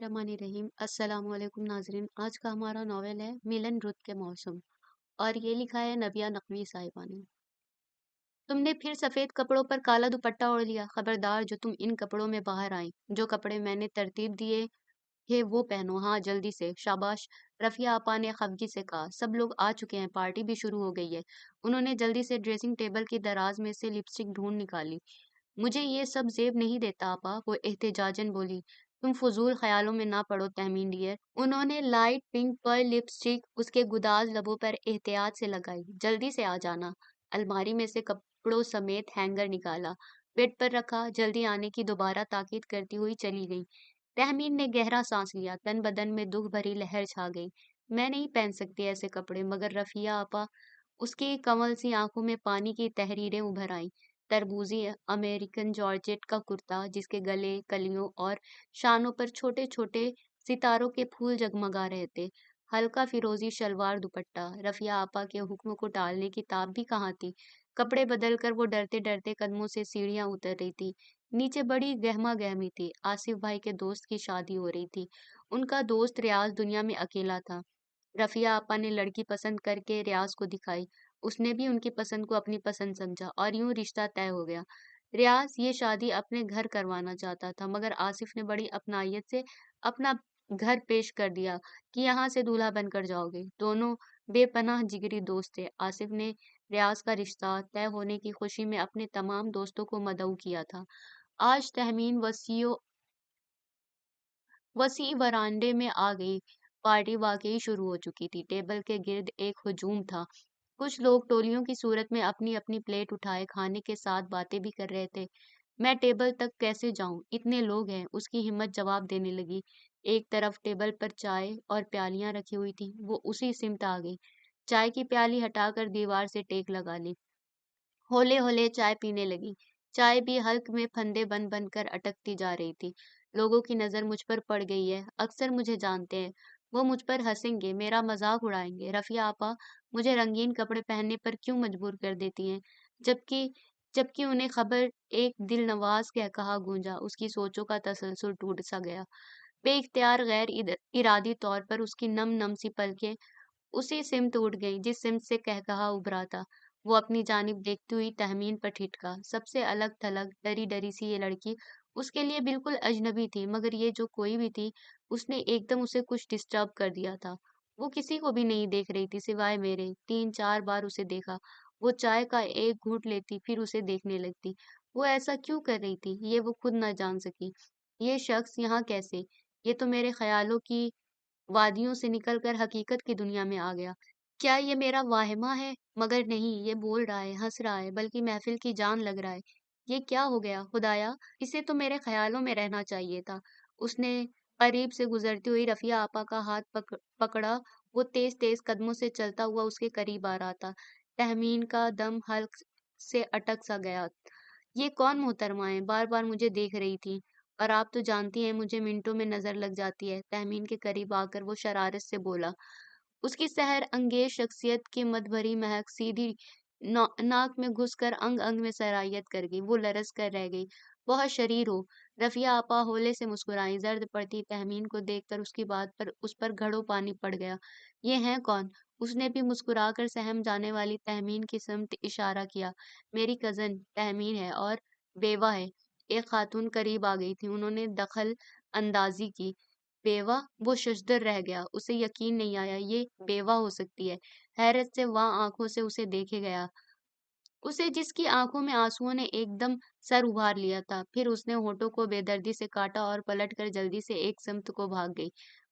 बिस्मिल्लाहिर्रहमानिर्रहीम। अस्सलाम वालेकुम नाजरीन। आज का हमारा नॉवेल है मिलन रुत के मौसम और ये लिखा है नबिया नकवी साहिबा ने। तुमने फिर सफेद कपड़ों पर काला दुपट्टा ओढ़ लिया। खबरदार जो तुम इन कपड़ों में बाहर आई। जो कपड़े मैंने तरतीब दिए है वो पहनो। हाँ जल्दी से। शाबाश। रफिया आपा ने खफगी से कहा। सब लोग आ चुके हैं, पार्टी भी शुरू हो गई है। उन्होंने जल्दी से ड्रेसिंग टेबल की दराज में से लिपस्टिक ढूंढ निकाली। मुझे ये सब जेब नहीं देता आपा, वो एहतजाजन बोली। तुम फजूल ख्यालों में ना पड़ो तहमीन डियर। उन्होंने लाइट पिंक पर लिपस्टिक उसके गुदाज लबों पर एहतियात से लगाई। जल्दी से आ जाना। अलमारी में से कपड़ों समेत हैंगर निकाला, बेड पर रखा। जल्दी आने की दोबारा ताकीद करती हुई चली गई। तहमीन ने गहरा सांस लिया। तन बदन में दुख भरी लहर छा गई। मैं नहीं पहन सकती ऐसे कपड़े। मगर रफिया आपा, उसकी कमल सी आंखों में पानी की तहरीरें उभर आईं। तरबूजी अमेरिकन जॉर्जेट का कुर्ता जिसके गले, कलियों और शानों पर छोटे छोटे सितारों के फूल जगमगा रहे थे। हल्का फिरोजी शलवार दुपट्टा। रफिया आपा के हुक्म को टालने की ताब भी कहाँ थी। कपड़े बदलकर वो डरते डरते कदमों से सीढ़ियां उतर रही थी। नीचे बड़ी गहमा गहमी थी। आसिफ भाई के दोस्त की शादी हो रही थी। उनका दोस्त रियाज दुनिया में अकेला था। रफिया आपा ने लड़की पसंद करके रियाज को दिखाई। उसने भी उनकी पसंद को अपनी पसंद समझा और यूं रिश्ता तय हो गया। रियाज ये शादी अपने घर करवाना चाहता था, मगर आसिफ ने बड़ी अपनायत से अपना घर पेश कर दिया कि यहाँ से दूल्हा बनकर जाओगे। दोनों बेपनाह जिगरी दोस्त थे। आसिफ ने रियाज का रिश्ता तय होने की खुशी में अपने तमाम दोस्तों को मदऊ किया था। आज तहमीन वसी वरांडे में आ गई। पार्टी वाकई शुरू हो चुकी थी। टेबल के गिर्द एक हुजूम था। कुछ लोग टोलियों की सूरत में अपनी अपनी प्लेट उठाए खाने के साथ बातें भी कर रहे थे। मैं टेबल तक कैसे जाऊं, इतने लोग हैं, उसकी हिम्मत जवाब देने लगी। एक तरफ टेबल पर चाय और प्यालियां रखी हुई थी, वो उसी सिमत आ गई। चाय की प्याली हटाकर दीवार से टेक लगा ली। होले होले चाय पीने लगी। चाय भी हल्क में फंदे बन बन कर अटकती जा रही थी। लोगों की नजर मुझ पर पड़ गई है। अक्सर मुझे जानते हैं। वो मुझ पर हंसेंगे, मेरा मजाक उड़ाएंगे। रफिया आपा मुझे रंगीन कपड़े पहनने पर क्यों मजबूर कर देती हैं? जबकि जबकि उन्हें खबर एक दिल नवाज कहा गूंजा। उसकी सोचों का तसलसल टूट सा गया। बेइख्तियार गैर इरादी तौर पर उसकी नम नम सी पलकें उसी सिमत उठ गईं जिस सिमत से कहकहा उभरा था। वो अपनी जानिब देखती हुई तहमीन पर ठिठका। सबसे अलग थलग डरी डरी सी ये लड़की उसके लिए बिल्कुल अजनबी थी, मगर ये जो कोई भी थी, उसने एकदम उसे कुछ डिस्टर्ब कर दिया था। वो किसी को भी नहीं देख रही थी सिवाय मेरे। 3-4 बार उसे देखा। वो चाय का एक घूंट लेती फिर उसे देखने लगती। वो ऐसा क्यों कर रही थी ये वो खुद न जान सकी। ये शख्स यहाँ कैसे? ये तो मेरे ख्यालों की वादियों से निकलकर हकीकत की दुनिया में आ गया। क्या ये मेरा वाहिमा है? मगर नहीं, ये बोल रहा है, हंस रहा है, बल्कि महफिल की जान लग रहा है। ये क्या हो गया खुदाया? इसे तो मेरे ख्यालों में रहना चाहिए था। उसने करीब से गुजरती हुई रफिया आपा का हाथ पकड़ा। वो तेज तेज कदमों से चलता हुआ उसके करीब आ रहा था। तहमीन का दम हल्क से अटक सा गया। ये कौन मोहतरमा है? बार बार मुझे देख रही थी। और आप तो जानती हैं मुझे मिनटों में नजर लग जाती है। तहमीन के करीब आकर वो शरारत से बोला। उसकी सहर अंगेज शख्सियत की मद भरी महक सीधी नाक में घुसकर अंग अंग में सरायत कर गई। वो लरस कर रह गई। बहुत शरीर हो। रफिया आपा होले से मुस्कुराई। जर्द पड़ती तहमीन को देखकर उसकी बात पर उस पर घड़ों पानी पड़ गया। ये हैं कौन? उसने भी मुस्कुराकर सहम जाने वाली तहमीन की समत इशारा किया। मेरी कजन तहमीन है और बेवा है। एक खातून करीब आ गई थी। उन्होंने दखल अंदाजी की। बेवा? वो शशदर रह गया। उसे यकीन नहीं आया ये बेवा हो सकती है। हैरत से वहां आंखों से उसे देखे गया। उसे जिसकी आंखों में आंसुओं ने एकदम सर उभार लिया था। फिर उसने होठों को बेदर्दी से काटा और पलटकर जल्दी से एक समत को भाग गई।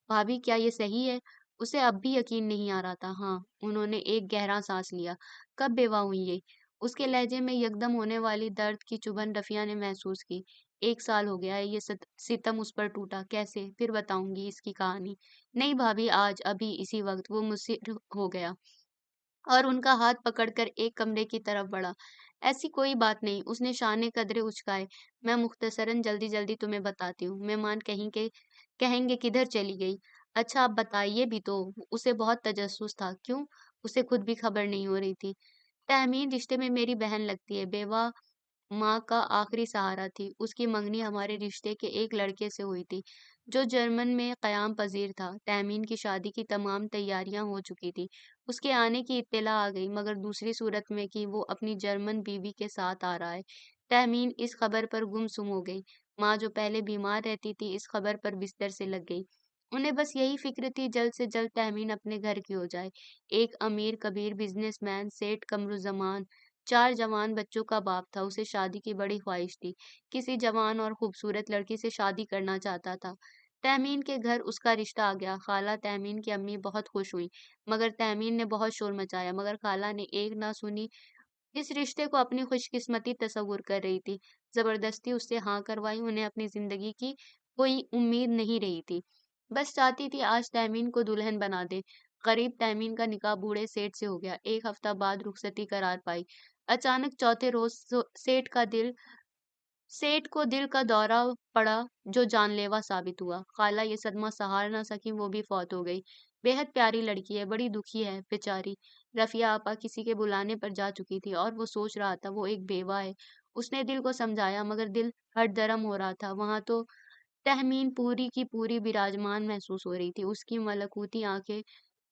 भाभी क्या ये सही है? उसे अब भी यकीन नहीं आ रहा था। हाँ। उन्होंने एक गहरा सांस लिया। कब बेवा हुई ये? उसके लहजे में यकदम होने वाली दर्द की चुभन रफिया ने महसूस की। 1 साल हो गया है ये सितम उस पर टूटा। कैसे? फिर बताऊंगी इसकी कहानी। नहीं भाभी, आज अभी इसी वक्त वो मुझसे हो गया और उनका हाथ पकड़कर एक कमरे की तरफ बढ़ा। ऐसी कोई बात नहीं। उसने शाने कदरे उचकाए। मैं मुख्तसरन जल्दी जल्दी तुम्हें बताती हूँ। मेहमान कहेंगे किधर चली गई? अच्छा आप बताइए भी तो। उसे बहुत तजस्सुस था। क्यों? उसे खुद भी खबर नहीं हो रही थी। तहमीन रिश्ते में मेरी बहन लगती है। बेवा माँ का आखिरी सहारा थी। उसकी मंगनी हमारे रिश्ते के एक लड़के से हुई थी। جو جرمن میں قیام پذیر تھا۔ تہمین کی شادی کی تمام تیاریاں ہو چکی تھی۔ اس کے آنے کی اطلاع آ گئی، مگر دوسری صورت میں کہ وہ اپنی جرمن بیوی کے ساتھ آ رہا ہے۔ تہمین اس خبر پر گم سم ہو گئی۔ ماں جو پہلے بیمار رہتی تھی اس خبر پر بستر سے لگ گئی۔ انہیں بس یہی فکر تھی جلد سے جلد تہمین اپنے گھر کی ہو جائے۔ ایک امیر کبیر بزنس مین سیٹھ قمرالزمان 4 جوان بچوں کا باپ تھا۔ اسے شادی کی بڑی خواہش تھی، کسی جوان اور خوبصورت لڑکی سے شادی کرنا چاہتا تھا۔ تہمین کے گھر اس کا رشتہ آ گیا۔ خالہ تہمین کی امی بہت خوش ہوئی، مگر تہمین نے بہت شور مچایا، مگر خالہ نے ایک نہ سنی۔ اس رشتے کو اپنی خوش قسمتی تصور کر رہی تھی، زبردستی اس سے ہاں کروائی۔ انہیں اپنی زندگی کی کوئی امید نہیں رہی تھی، بس چاہتی تھی آج تہمین کو دلہن بنا دے۔ غریب تہمین کا نکاح بوڑھے سیٹھ سے ہو گیا۔ ایک ہفتہ بعد رخصتی قرار پائی۔ اچانک چوتھے روز سیٹھ کو دل کا دورہ پڑا جو جان لیوا ثابت ہوا۔ خالہ یہ صدمہ سہار نہ سکی، وہ بھی فوت ہو گئی۔ بے حد پیاری لڑکی ہے، بڑی دکھی ہے بیچاری۔ رفیہ آپا کسی کے بلانے پر جا چکی تھی اور وہ سوچ رہا تھا وہ ایک بیوہ ہے۔ اس نے دل کو سمجھایا، مگر دل ہٹ درم ہو رہا تھا۔ وہاں تو تہمین پوری کی پوری براجمان محسوس ہو رہی تھی۔ اس کی ملکوتی آنکھیں،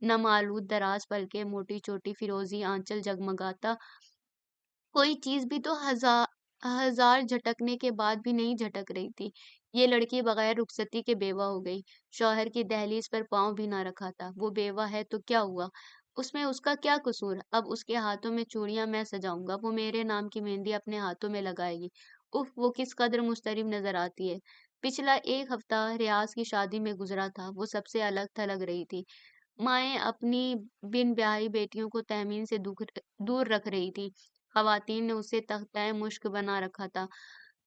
نم آلود دراز پلکیں، موٹی چوٹی فیروزی آنچل جگمگاتا کوئی چیز بھی تو ہزار جھٹکنے کے بعد بھی نہیں جھٹک رہی تھی۔ یہ لڑکی بغیر رخصتی کے بیوہ ہو گئی، شوہر کی دہلیز پر پاؤں بھی نہ رکھا تھا۔ وہ بیوہ ہے تو کیا ہوا، اس میں اس کا کیا قصور؟ اب اس کے ہاتھوں میں چوڑیاں میں سجاؤں گا، وہ میرے نام کی مہندی اپنے ہاتھوں میں لگائے گی۔ اف، وہ کس قدر مضطرب نظر آتی ہے۔ پچھلا ایک ہفتہ ریاض کی شادی میں گزرا تھا۔ وہ سب سے الگ تھلگ رہی تھی۔ مائیں اپنی بن بیاہی بیٹیوں کو تہمین سے دور رکھ رہی تھی۔ خواتین نے اسے تختۂ مشق بنا رکھا تھا۔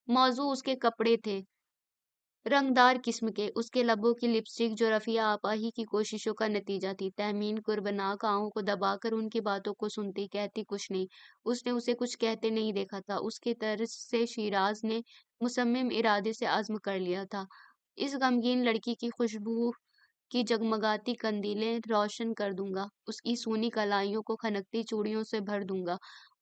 موضوع اس کے کپڑے تھے، رنگدار قسم کے، اس کے لبوں کی لپسٹک جو رفیہ آپا ہی کی کوششوں کا نتیجہ تھی۔ تہمین قربناک آنکھوں کو دبا کر ان کی باتوں کو سنتی، کہتی کچھ نہیں۔ اس نے اسے کچھ کہتے نہیں دیکھا تھا۔ اس کی طرز سے شیراز نے مصمم ارادے سے عزم کر لیا تھا، اس غمگین لڑکی کی خوشبو کی جگمگاتی قندیلیں روشن کر دوں گا، اس کی سونی کلائیوں کو کھنکتی چوڑیوں سے بھر دوں گا،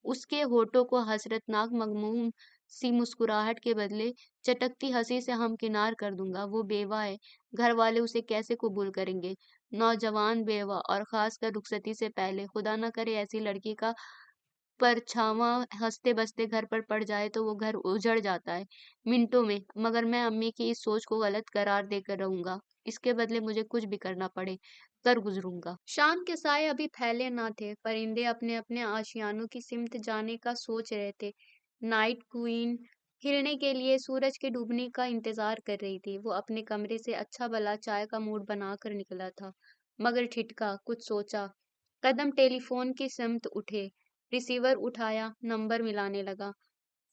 اس کے ہونٹوں کو حسرتناک مغموم سی مسکراہٹ کے بدلے چٹکتی ہنسی سے ہمکنار کر دوں گا۔ وہ بیوہ ہے، گھر والے اسے کیسے قبول کریں گے؟ نوجوان بیوہ، اور خاص کر رخصتی سے پہلے۔ خدا نہ کرے ایسی لڑکی کا پرچھاواں ہنستے بستے گھر پر پڑ جائے تو وہ گھر اجڑ جاتا ہے منٹوں میں۔ مگر میں امی کی اس سوچ کو غلط قرار دے کر رہوں گا، اس کے بدلے مجھے کچھ بھی کرنا پڑے کر گزروں گا۔ شام کے سائے ابھی پھیلے نہ تھے، پرندے اپنے اپنے آشیانوں کی سمت جانے کا سوچ رہے تھے۔ نائٹ کوئین ہلنے کے لیے سورج کے ڈوبنے کا انتظار کر رہی تھی۔ وہ اپنے کمرے سے اچھا بھلا چائے کا موڈ بنا کر نکلا تھا، مگر ٹھٹکا، کچھ سوچا، قدم ٹیلی فون کی سمت اٹھے، ریسیور اٹھایا، نمبر ملانے لگا۔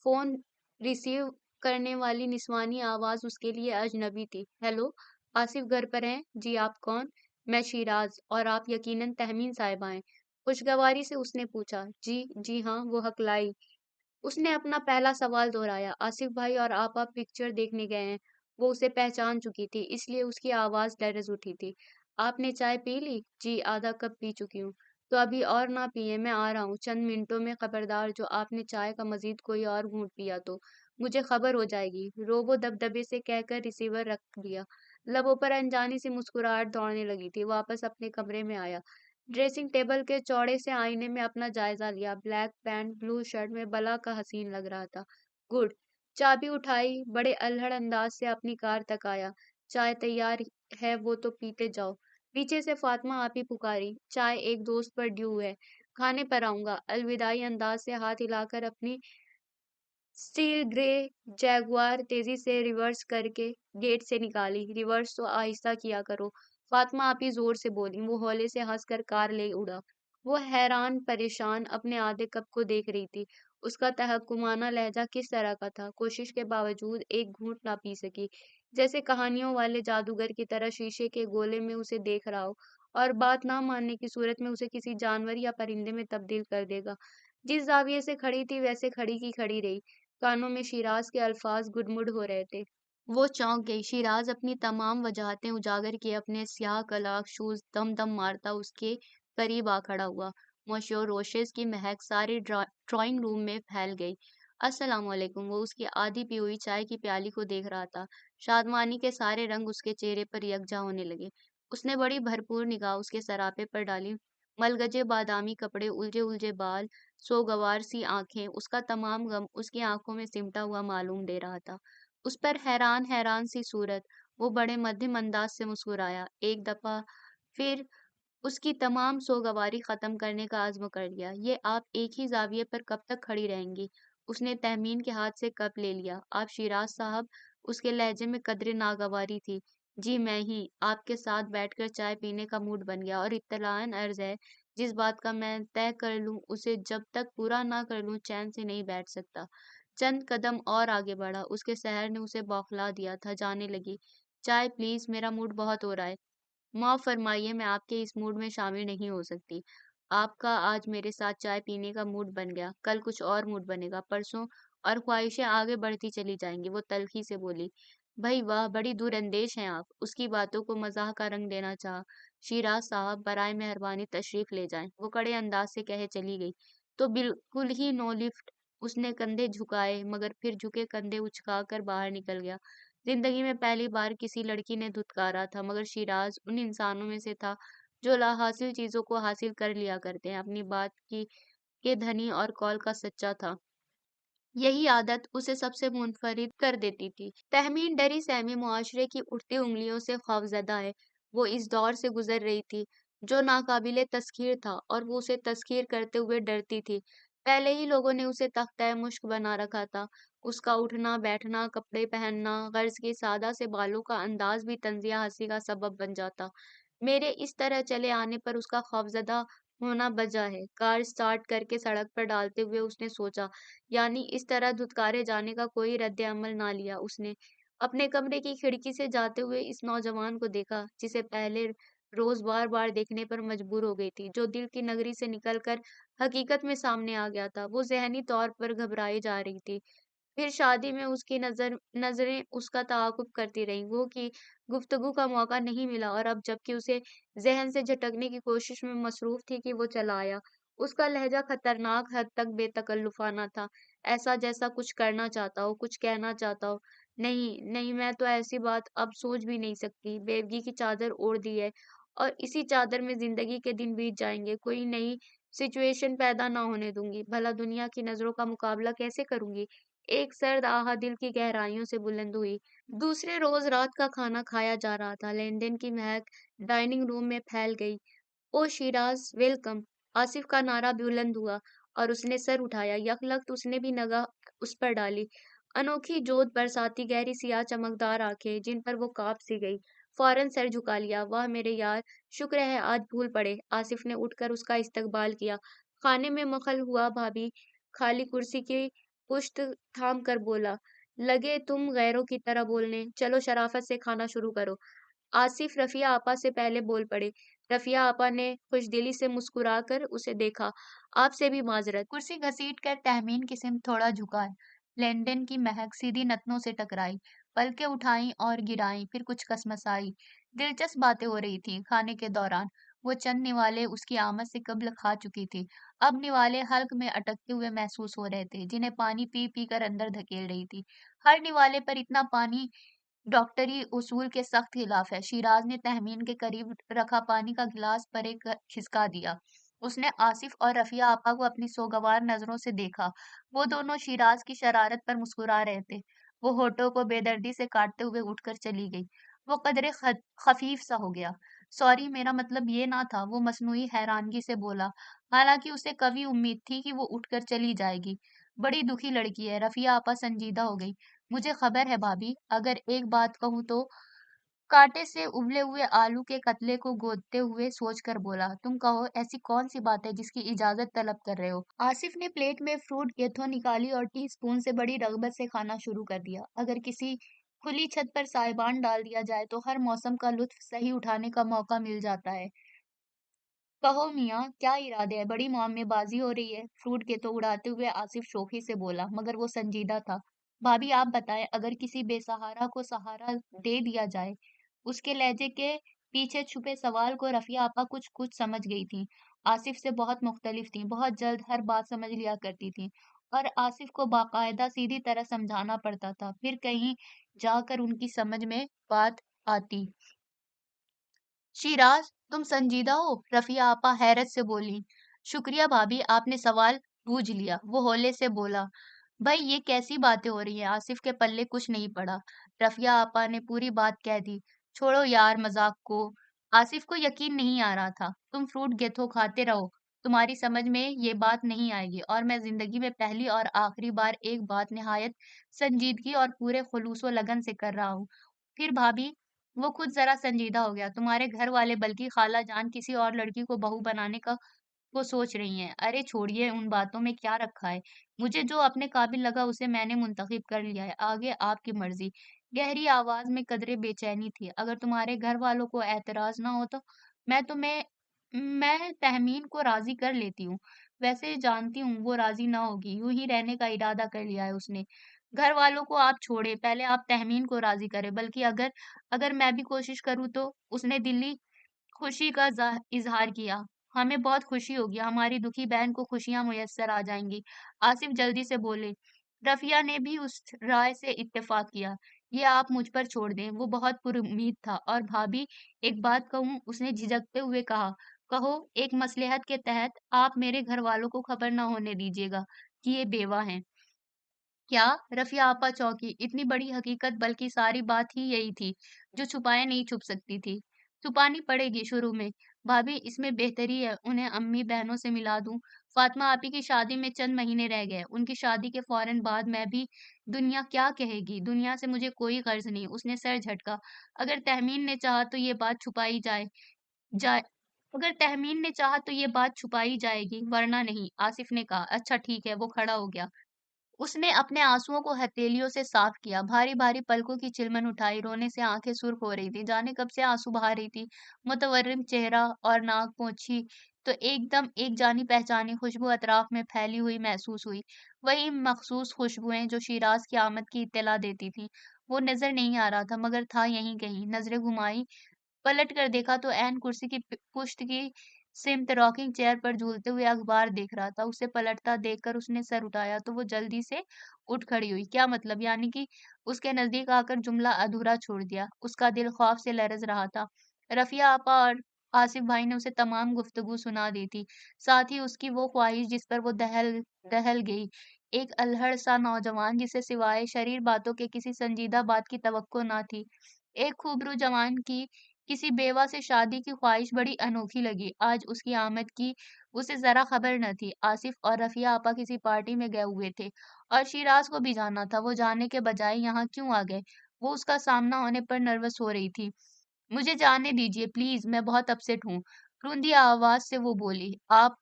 فون ریسیو کرنے والی نسوانی آواز اس کے لیے اجنبی تھی۔ ہیلو، آصف گھر پر ہیں؟ جی، آپ کون؟ میں شیراز، اور آپ یقیناً تہمین صاحبہ ہیں؟ خوشگواری سے اس نے پوچھا۔ جی ہاں، وہ ہکلائی۔ اس نے اپنا پہلا سوال دہرایا۔ آصف بھائی اور آپ پکچر دیکھنے گئے ہیں؟ وہ اسے پہچان چکی تھی، اس لیے اس کی آواز لرز اٹھی تھی۔ آپ نے چائے پی لی؟ جی، آدھا کپ پی چکی ہوں۔ تو ابھی اور نہ پیئے، میں آ رہا ہوں چند منٹوں میں۔ خبردار، جو آپ نے چائے کا مزید کوئی اور گھونٹ پیا تو مجھے خبر ہو جائے گی۔ روبو دبدبے سے کہہ کر ریسیور رکھ دیا۔ لبوں پر انجانی سی مسکراہٹ دوڑنے لگی تھی۔ واپس اپنے کمرے میں آیا، ڈریسنگ ٹیبل کے چوڑے سے آئینے میں اپنا جائزہ لیا۔ بلیک پینٹ، بلو شرٹ میں بلا کا حسین لگ رہا تھا۔ گڈ۔ چابی اٹھائی، بڑے الہڑ انداز سے اپنی کار تک آیا۔ چائے تیار ہے، وہ تو پیتے جاؤ۔ پیچھے سے فاطمہ آپی پکاری۔ چائے ایک دوست پر ڈیو ہے، کھانے پر آؤں گا۔ الوداعی انداز سے ہاتھ ہلا کر اپنی سٹیل گرے جیگوار تیزی سے ریورس کر کے گیٹ سے نکالی۔ ریورس تو آہستہ کیا کرو، فاطمہ آپی زور سے بولی۔ وہ ہولے سے ہنس کر کار لے اڑا۔ وہ حیران پریشان اپنے آدھے کپ کو دیکھ رہی تھی۔ اس کا تحکمانہ لہجہ کس طرح کا تھا؟ کوشش کے باوجود ایک گھونٹ نہ پی سکی، جیسے کہانیوں والے جادوگر کی طرح شیشے کے گولے میں اسے دیکھ رہا ہو، اور بات نہ ماننے کی صورت میں اسے کسی جانور یا پرندے میں تبدیل کر دے گا۔ جس زاویے سے کھڑی تھی ویسے کھڑی کی کھڑی رہی۔ کانوں میں شیراز کے الفاظ گڈمڈ ہو رہے تھے۔ وہ چونک گئی۔ شیراز اپنی تمام وجاہتیں اجاگر کیے اپنے سیاہ کلاک شوز دم دم مارتا اس کے قریب آ کھڑا ہوا۔ موشور روشز کی مہک سارے ڈرائنگ روم میں پھیل گئی۔ अस्सलाम वालेकुम। वो उसकी आधी पी हुई चाय की प्याली को देख रहा था। शादमानी के सारे रंग उसके चेहरे पर यकजा होने लगे। उसने बड़ी भरपूर निगाह उसके सरापे पर डाली। मलगजे बादामी कपड़े, उलझे उलझे बाल, सोगवार सी आंखें, उसका तमाम गम उसकी आंखों में सिमटा हुआ मालूम दे रहा था। उस पर हैरान हैरान सी सूरत। वो बड़े मध्यम अंदाज से मुस्कुराया एक दफा, फिर उसकी तमाम सोगवारी खत्म करने का अज़्म कर लिया। ये आप एक ही ज़ाविये पर कब तक खड़ी रहेंगी? उसने तहमीन के हाथ से कप ले लिया। आप शिराज साहब? उसके लहजे में कदरे नागवारी थी। जी मैं ही। आपके साथ बैठकर चाय पीने का मूड बन गया और इत्तलाअन अर्ज़ है, जिस बात का मैं तय कर लूं उसे जब तक पूरा ना कर लूं चैन से नहीं बैठ सकता। चंद कदम और आगे बढ़ा। उसके सहर ने उसे बौखला दिया था। जाने लगी। चाय प्लीज, मेरा मूड बहुत हो रहा है। माफ़ फरमाइए, मैं आपके इस मूड में शामिल नहीं हो सकती। आपका आज मेरे साथ चाय पीने का मूड बन गया, कल कुछ और मूड बनेगा, परसों और ख्वाहिशें आगे बढ़ती चली जाएंगी। वो तल्खी से बोली। भाई वाह, बड़ी दूरंदेश हैं आप। उसकी बातों को मजाक का रंग देना चाहा। शिराज साहब, बराए मेहरबानी तशरीफ ले जाएं। वो कड़े अंदाज से कहे चली गई। तो बिल्कुल ही नो लिफ्ट। उसने कंधे झुकाए, मगर फिर झुके कंधे उचकाकर बाहर निकल गया। जिंदगी में पहली बार किसी लड़की ने धुतकारा था, मगर शिराज उन इंसानों में से था जो लाहासिल चीजों को हासिल कर लिया करते हैं। अपनी बात की के धनी और कौल का सच्चा था। यही आदत उसे सबसे मुनफरिद कर देती थी। तहमीन डरी सहमी मुआशरे की उठती उंगलियों से खौफजदा है। वो इस दौर से गुजर रही थी जो नाकाबिले तस्खीर था, और वो उसे तस्खीर करते हुए डरती थी। पहले ही लोगों ने उसे तख्ता मुश्क बना रखा था। उसका उठना बैठना, कपड़े पहनना, गर्ज के सादा से बालों का अंदाज भी तंजिया हंसी का सबब बन जाता। मेरे इस तरह चले आने पर उसका खौफजदा होना बजा है। कार स्टार्ट करके सड़क पर डालते हुए उसने सोचा, यानी इस तरह धुतकारे जाने का कोई रद्द-ए-अमल ना लिया उसने। अपने कमरे की खिड़की से जाते हुए इस नौजवान को देखा, जिसे पहले रोज़ बार-बार देखने पर मजबूर हो गई थी, जो दिल की नगरी से निकलकर हकीकत में सामने आ गया था। वो ज़हनी तौर पर घबराई जा रही थी। फिर शादी में उसकी नज़रें उसका ताक़ुब करती रहीं, वो कि गुफ्तगू का मौका नहीं मिला, और अब जबकि उसे ज़हन से झटकने की कोशिश में मसरूफ़ थी कि वो चला आया। उसका लहज़ा खतरनाक हद तक बेतकल्लुफ़ाना था, ऐसा जैसा कुछ करना चाहता हो, कुछ कहना चाहता हो। नहीं, नहीं, मैं तो ऐसी बात अब सोच भी नहीं सकती। बेवगी की चादर ओढ़ दी है, और इसी चादर में ज़िंदगी के दिन बीत जाएँगे। कोई नई सिचुएशन पैदा ना होने दूँगी। भला दुनिया की नज़रों का मुकाबला कैसे करूँगी? एक सर्द आह दिल की गहराइयों से बुलंद हुई। दूसरे रोज रात का खाना खाया जा रहा था। लेन-देन की महक डाइनिंग रूम में फैल गई। ओ शिराज, वेलकम! आसिफ का नारा बुलंद हुआ, और उसने सर उठाया। यकलख्त उसने भी निगाह उस पर डाली। अनोखी जोत बरसाती गहरी सियाह चमकदार आंखें, जिन पर वो कांप सी गई। फौरन सर झुका लिया। वाह मेरे यार, शुक्र है आज भूल पड़े। आसिफ ने उठकर उसका इस्तकबाल किया। खाने में मखल हुआ भाभी खाली कुर्सी की पुश्त थाम कर बोला, लगे तुम गैरों की तरह बोलने, चलो शराफत से खाना शुरू करो। आसिफ रफिया आपा से पहले बोल पड़े। रफिया आपा ने खुशदिली से मुस्कुराकर उसे देखा। आपसे भी माजरत। कुर्सी घसीट कर तहमीन की सिमत थोड़ा झुका। लेनदेन की महक सीधी नतनों से टकराई, पलकें उठाई और गिराई, फिर कुछ कसमसाई। दिलचस्प बातें हो रही थी खाने के दौरान। वो चंद निवाले उसकी आमद से कब्ल खा चुकी थी। अब निवाले हल्क में अटकते हुए महसूस हो रहे थे, जिन्हें पानी पी पी कर अंदर धकेल रही थी। हर निवाले पर इतना पानी डॉक्टरी उसूल के सख्त खिलाफ है। शिराज ने तहमीन के करीब रखा पानी का गिलास पर एक खिसका दिया। उसने आसिफ और रफिया आपा को अपनी सोगवार नजरों से देखा। वो दोनों शिराज की शरारत पर मुस्कुरा रहे थे। वो होठों को बेदर्दी से काटते हुए उठकर चली गई। वो कदरे खफीफ सा हो गया। सॉरी, मेरा मतलब ये ना था, वो मसनूई हैरानगी से बोला, हालांकि उसे कभी उम्मीद थी कि वो उठकर चली जाएगी। बड़ी दुखी लड़की है। रफिया आपा संजीदा हो गई। मुझे खबर है भाभी, अगर एक बात कहूँ तो। कांटे से उबले हुए आलू के कतले को गोदते हुए सोचकर बोला, तुम कहो, ऐसी कौन सी बात है जिसकी इजाजत तलब कर रहे हो? आसिफ ने प्लेट में फ्रूट केथो निकाली और टी स्पून से बड़ी रगबत से खाना शुरू कर दिया। अगर किसी खुली छत पर साइबान डाल दिया जाए तो हर मौसम का लुत्फ सही उठाने का मौका मिल जाता है। कहो मियाँ, क्या इरादे है? बड़ी मुआमेबाजी हो रही है। फ्रूट के तो उड़ाते हुए आसिफ शोखी से बोला, मगर वो संजीदा था। भाभी आप बताएं, अगर किसी बेसहारा को सहारा दे दिया जाए। उसके लहजे के पीछे छुपे सवाल को रफिया आपा कुछ कुछ समझ गई थी। आसिफ से बहुत मुख्तलिफ थी, बहुत जल्द हर बात समझ लिया करती थी। और आसिफ को बाकायदा सीधी तरह समझाना पड़ता था, फिर कहीं जाकर उनकी समझ में बात आती। शिराज, तुम संजीदा हो? रफिया आपा हैरत से बोली। शुक्रिया भाभी, आपने सवाल बूझ लिया, वो हौले से बोला। भाई ये कैसी बातें हो रही हैं? आसिफ के पल्ले कुछ नहीं पड़ा। रफिया आपा ने पूरी बात कह दी। छोड़ो यार मजाक को। आसिफ को यकीन नहीं आ रहा था। तुम फ्रूट गेथो खाते रहो, तुम्हारी समझ में ये बात नहीं आएगी, और मैं जिंदगी में पहली और आखिरी बार एक बात निहायत संजीदगी और पूरे खुलूसो लगन से कर रहा हूँ। फिर भाभी, वो खुद जरा संजीदा हो गया। तुम्हारे घर वाले बल्कि खाला जान किसी और लड़की को बहू बनाने का वो सोच रही हैं। अरे छोड़िए, उन बातों में क्या रखा है। मुझे जो अपने काबिल लगा उसे मैंने मुंतखब कर लिया है, आगे आपकी मर्जी। गहरी आवाज में कदरे बेचैनी थी। अगर तुम्हारे घर वालों को एतराज ना हो तो मैं तहमीन को राजी कर लेती हूँ। वैसे जानती हूँ वो राजी ना होगी, यूं ही रहने का इरादा कर लिया है उसने। घर वालों को आप छोड़े, पहले आप तहमीन को राजी करें। बल्कि अगर अगर मैं भी कोशिश करूँ तो, उसने दिली खुशी का इजहार किया। हमें बहुत खुशी होगी, हमारी दुखी बहन को खुशियां मुयस्सर आ जाएंगी। आसिफ जल्दी से बोले। रफिया ने भी उस राय से इत्तेफाक किया। ये आप मुझ पर छोड़ दें, वो बहुत पुरुम्मीद था। और भाभी, एक बात कहूँ, उसने झिझकते हुए कहा। कहो, एक मसलहत के तहत आप मेरे घर वालों को खबर ना होने दीजिएगा कि ये बेवा हैं। क्या? रफिया आपा चौंकी। इतनी बड़ी हकीकत, बल्कि सारी बात ही यही थी जो छुपाए नहीं छुप सकती थी। छुपानी पड़ेगी शुरू में। भाभी, इसमें बेहतरी है उन्हें अम्मी बहनों से मिला दूं। फातिमा आपी की शादी में चंद महीने रह गए, उनकी शादी के फौरन बाद मैं भी। दुनिया क्या कहेगी? दुनिया से मुझे कोई गर्ज नहीं। उसने सर झटका। अगर तहमीन ने चाहा तो ये बात छुपाई जाए अगर तहमीन ने चाहा तो ये बात छुपाई जाएगी, वरना नहीं। आसिफ ने कहा। अच्छा ठीक है। वो खड़ा हो गया। उसने अपने आंसुओं को हथेलियों से साफ किया, भारी-भारी पलकों की चिलमन उठाई, रोने से आंखें सुर्ख हो रही थी, जाने कब से आंसू बहा रही थी। मुतवर्रिम चेहरा और नाक पोंछी तो एकदम एक जानी पहचानी खुशबू अतराफ में फैली हुई महसूस हुई। वही मखसूस खुशबुएं जो शिराज की आमद की इत्तला देती थी। वो नजर नहीं आ रहा था, मगर था यहीं कहीं। नजरें घुमाई, पलट कर देखा तो ऐन कुर्सी की पुश्त की सिमत रॉकिंग चेयर पर झूलते हुए अखबार देख रहा था। उसे पलटता देखकर उसने सर उठाया तो वो जल्दी से उठ खड़ी हुई। क्या मतलब? यानी कि उसके नजदीक आकर जुमला अधूरा छोड़ दिया। उसका दिल खौफ से लरज रहा था। रफिया आपा और आसिफ भाई ने उसे तमाम गुफ्तगू सुना दी थी, साथ ही उसकी वो ख्वाहिश जिस पर वो दहल दहल गई। एक अल्हड़ सा नौजवान जिसे सिवाय शरीर बातों के किसी संजीदा बात की तवक्को ना थी। एक खूबरू जवान की किसी बेवा से शादी की ख्वाहिश बड़ी अनोखी लगी। आज उसकी आमद की उसे जरा खबर न थी। आसिफ और रफिया आपा किसी पार्टी में गए हुए थे और शिराज को भी जाना था। वो जाने के बजाय यहाँ क्यों आ गए? वो उसका सामना होने पर नर्वस हो रही थी। मुझे जाने दीजिए प्लीज, मैं बहुत अपसेट हूँ। रुंधी आवाज से वो बोली। आप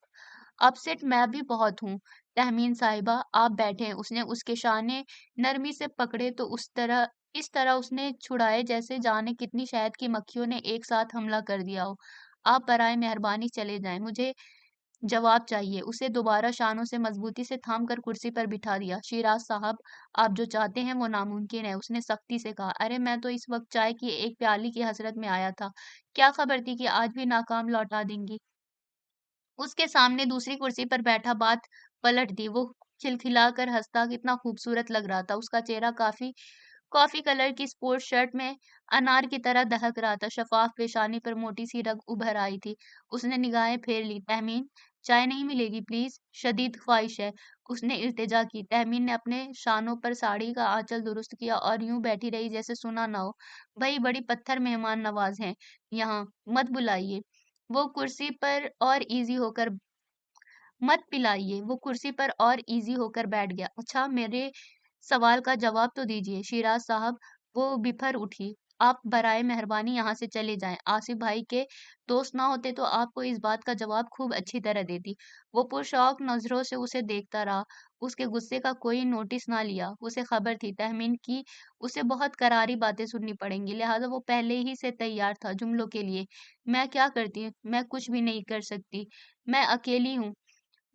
अपसेट? मैं भी बहुत हूँ। तहमीन साहिबा, आप बैठें। उसने उसके शाने नरमी से पकड़े तो इस तरह उसने छुड़ाए जैसे जाने कितनी शहद की मक्खियों ने एक साथ हमला कर दिया हो। आप बराए मेहरबानी चले जाएं, मुझे जवाब चाहिए। उसे दोबारा शानों से मजबूती से थाम कर कुर्सी पर बिठा दिया। शिराज साहब, आप जो चाहते हैं वो नामुमकिन है, उसने सख्ती से कहा। अरे मैं तो इस वक्त चाय की एक प्याली की हसरत में आया था। क्या खबर थी कि आज भी नाकाम लौटा देंगी? उसके सामने दूसरी कुर्सी पर बैठा बात पलट दी। वो खिलखिलाकर हंसता कितना खूबसूरत लग रहा था। उसका चेहरा काफी कॉफी कलर की स्पोर्ट्स शर्ट में अनार की तरह दहक रहा था। शफाफ पेशानी पर मोटी सी रग उभर आई थी। उसने निगाहें फेर ली। तहमीन, चाय नहीं मिलेगी प्लीज? शदीद ख्वाहिश है, उसने इल्तिजा की। तहमीन ने अपने शानों पर साड़ी का आंचल दुरुस्त किया और यूं बैठी रही जैसे सुना ना हो। भाई बड़ी पत्थर मेहमान नवाज हैं, यहाँ मत बुलाइए। वो कुर्सी पर और इजी होकर मत पिलाइए। वो कुर्सी पर और इजी होकर बैठ गया। अच्छा, मेरे सवाल का जवाब तो दीजिए शिराज साहब। वो बिफर उठी। आप बराए मेहरबानी यहाँ से चले जाएं। आसिफ भाई के दोस्त ना होते तो आपको इस बात का जवाब खूब अच्छी तरह देती। वो पुरशौक नजरों से उसे देखता रहा। उसके गुस्से का कोई नोटिस ना लिया। उसे खबर थी तहमीन की उसे बहुत करारी बातें सुननी पड़ेंगी, लिहाजा वो पहले ही से तैयार था जुमलों के लिए। मैं क्या करती? मैं कुछ भी नहीं कर सकती। मैं अकेली हूँ।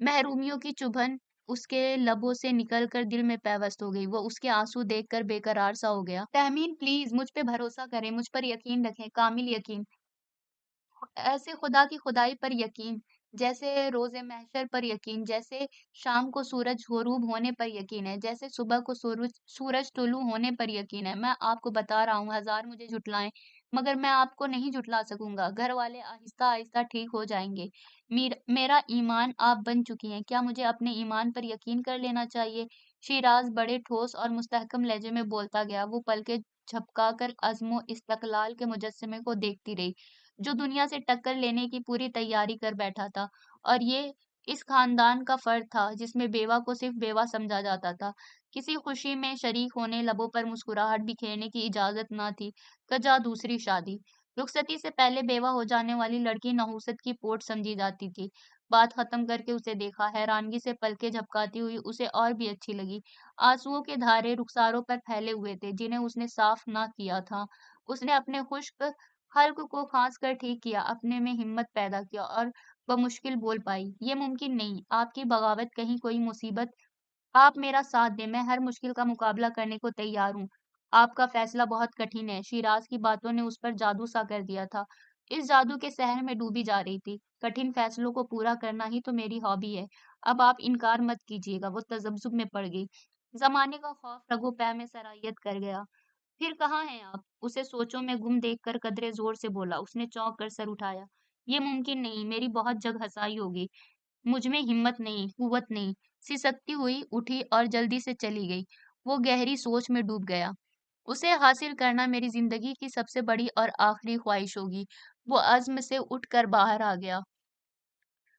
महरूमियों की चुभन उसके लबों से निकलकर दिल में पैवस्त हो गई। वो उसके आंसू देखकर बेकरार सा हो गया। तहमीन प्लीज मुझ पे भरोसा करें, मुझ पर यकीन रखें, कामिल यकीन, ऐसे खुदा की खुदाई पर यकीन। जैसे रोज़ महशर पर यकीन, जैसे शाम को सूरज ग़ुरूब होने पर यकीन है, जैसे सुबह को सूरज सूरज तुलू होने पर यकीन है। मैं आपको बता रहा हूँ, हज़ार मुझे झुठलाएँ, मगर मैं आपको नहीं झुठला सकूँगा। घर वाले आहिस्ता-आहिस्ता ठीक हो जाएँगे। मेरा ईमान आप बन चुकी हैं। क्या मुझे अपने ईमान पर यकीन कर लेना चाहिए? शिराज़ बड़े ठोस और मुस्तहकम लहज़े में बोलता गया। वो पलकें झपकाकर अज़्म-ओ-इस्तक़लाल के मुजस्समे को देखती रही, जो दुनिया से टक्कर लेने की पूरी तैयारी कर बैठा था। और ये इस खानदान का फर्द था जिसमें बेवा को सिर्फ बेवा समझा जाता था। किसी खुशी में शरीक होने, लबों पर मुस्कुराहट बिखेरने की इजाजत न थी, कजा दूसरी शादी। रुखसती से पहले बेवा हो जाने वाली लड़की नहुसत की पोट समझी जाती थी। बात खत्म करके उसे देखा, हैरानगी से पलकें झपकाती हुई उसे और भी अच्छी लगी। आंसुओं के धारे रुखसारों पर फैले हुए थे, जिन्हें उसने साफ ना किया था। उसने अपने खुश्क हल्क को खांस कर ठीक किया, अपने में हिम्मत पैदा किया और बमुश्किल बोल पाई, "ये मुमकिन नहीं, आपकी बगावत कहीं कोई मुसीबत, आप मेरा साथ दें, मैं हर मुश्किल का मुकाबला करने को तैयार हूँ। आपका फैसला बहुत कठिन है।" शिराज़ की बातों ने उस पर जादू सा कर दिया था। इस जादू के सहर में डूबी जा रही थी। कठिन फैसलों को पूरा करना ही तो मेरी हॉबी है। अब आप इनकार मत कीजिएगा। वो तज़ब्ज़ुब में पड़ गई। ज़माने का खौफ रगों-पैर में सरायत कर गया। "फिर कहाँ हैं आप?" उसे सोचों में गुम देखकर कदरे ज़ोर से बोला। उसने चौंक कर सर उठाया। "ये मुमकिन नहीं, मेरी बहुत जगहंसाई होगी। मुझ में हिम्मत नहीं, कुव्वत नहीं।" सिसकती हुई उठी और जल्दी से चली गई। वो गहरी सोच में डूब गया। "उसे हासिल करना मेरी ज़िंदगी की सबसे बड़ी और आखिरी ख्वाहिश होगी।" वो अज़्म से उठकर बाहर आ गया।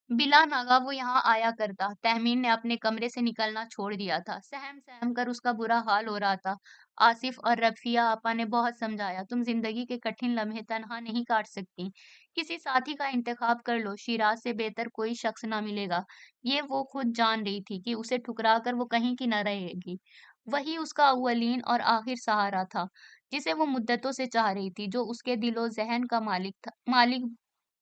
बिला नागा वो यहाँ आया करता। तहमीन ने अपने कमरे से निकलना छोड़ दिया था। सहम-सहम कर उसका बुरा हाल हो रहा था। आसिफ और रफ़िया आपा ने बहुत समझाया, तुम ज़िंदगी के कठिन लम्हे तन्हा नहीं काट सकती। किसी साथी का इंतखाब कर लो, शिराज़ से बेहतर कोई शख्स ना मिलेगा। ये वो खुद जान रही थी कि उसे ठुकरा कर वो कहीं की न रहेगी। वही उसका अव्वलीन और आखिर सहारा था, जिसे वो मुद्दतों से चाह रही थी, जो उसके दिलो-ज़हन का मालिक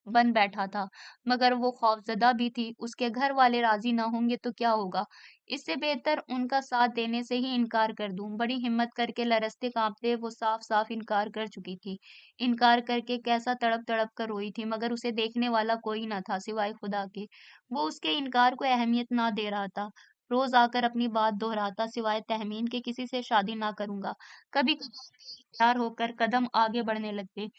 बन बैठा था, मगर वो खौफ़ज़दा भी थी, उसके घर वाले राज़ी ना होंगे तो क्या होगा? इससे बेहतर उनका साथ देने से ही इनकार कर दूँ। बड़ी हिम्मत करके लरज़ते-काँपते वो साफ-साफ इनकार कर चुकी थी। इनकार करके कैसा तड़प-तड़प कर रोई थी, मगर उसे देखने वाला कोई न था सिवाय खुदा के। वो उसके इनकार को अहमियत ना दे रहा था। रोज़ आकर अपनी बात दोहराता, सिवाय तहमीन के किसी से शादी ना करूँगा। कभी-कभार बेइख्तियार होकर कदम आगे बढ़ने लगते।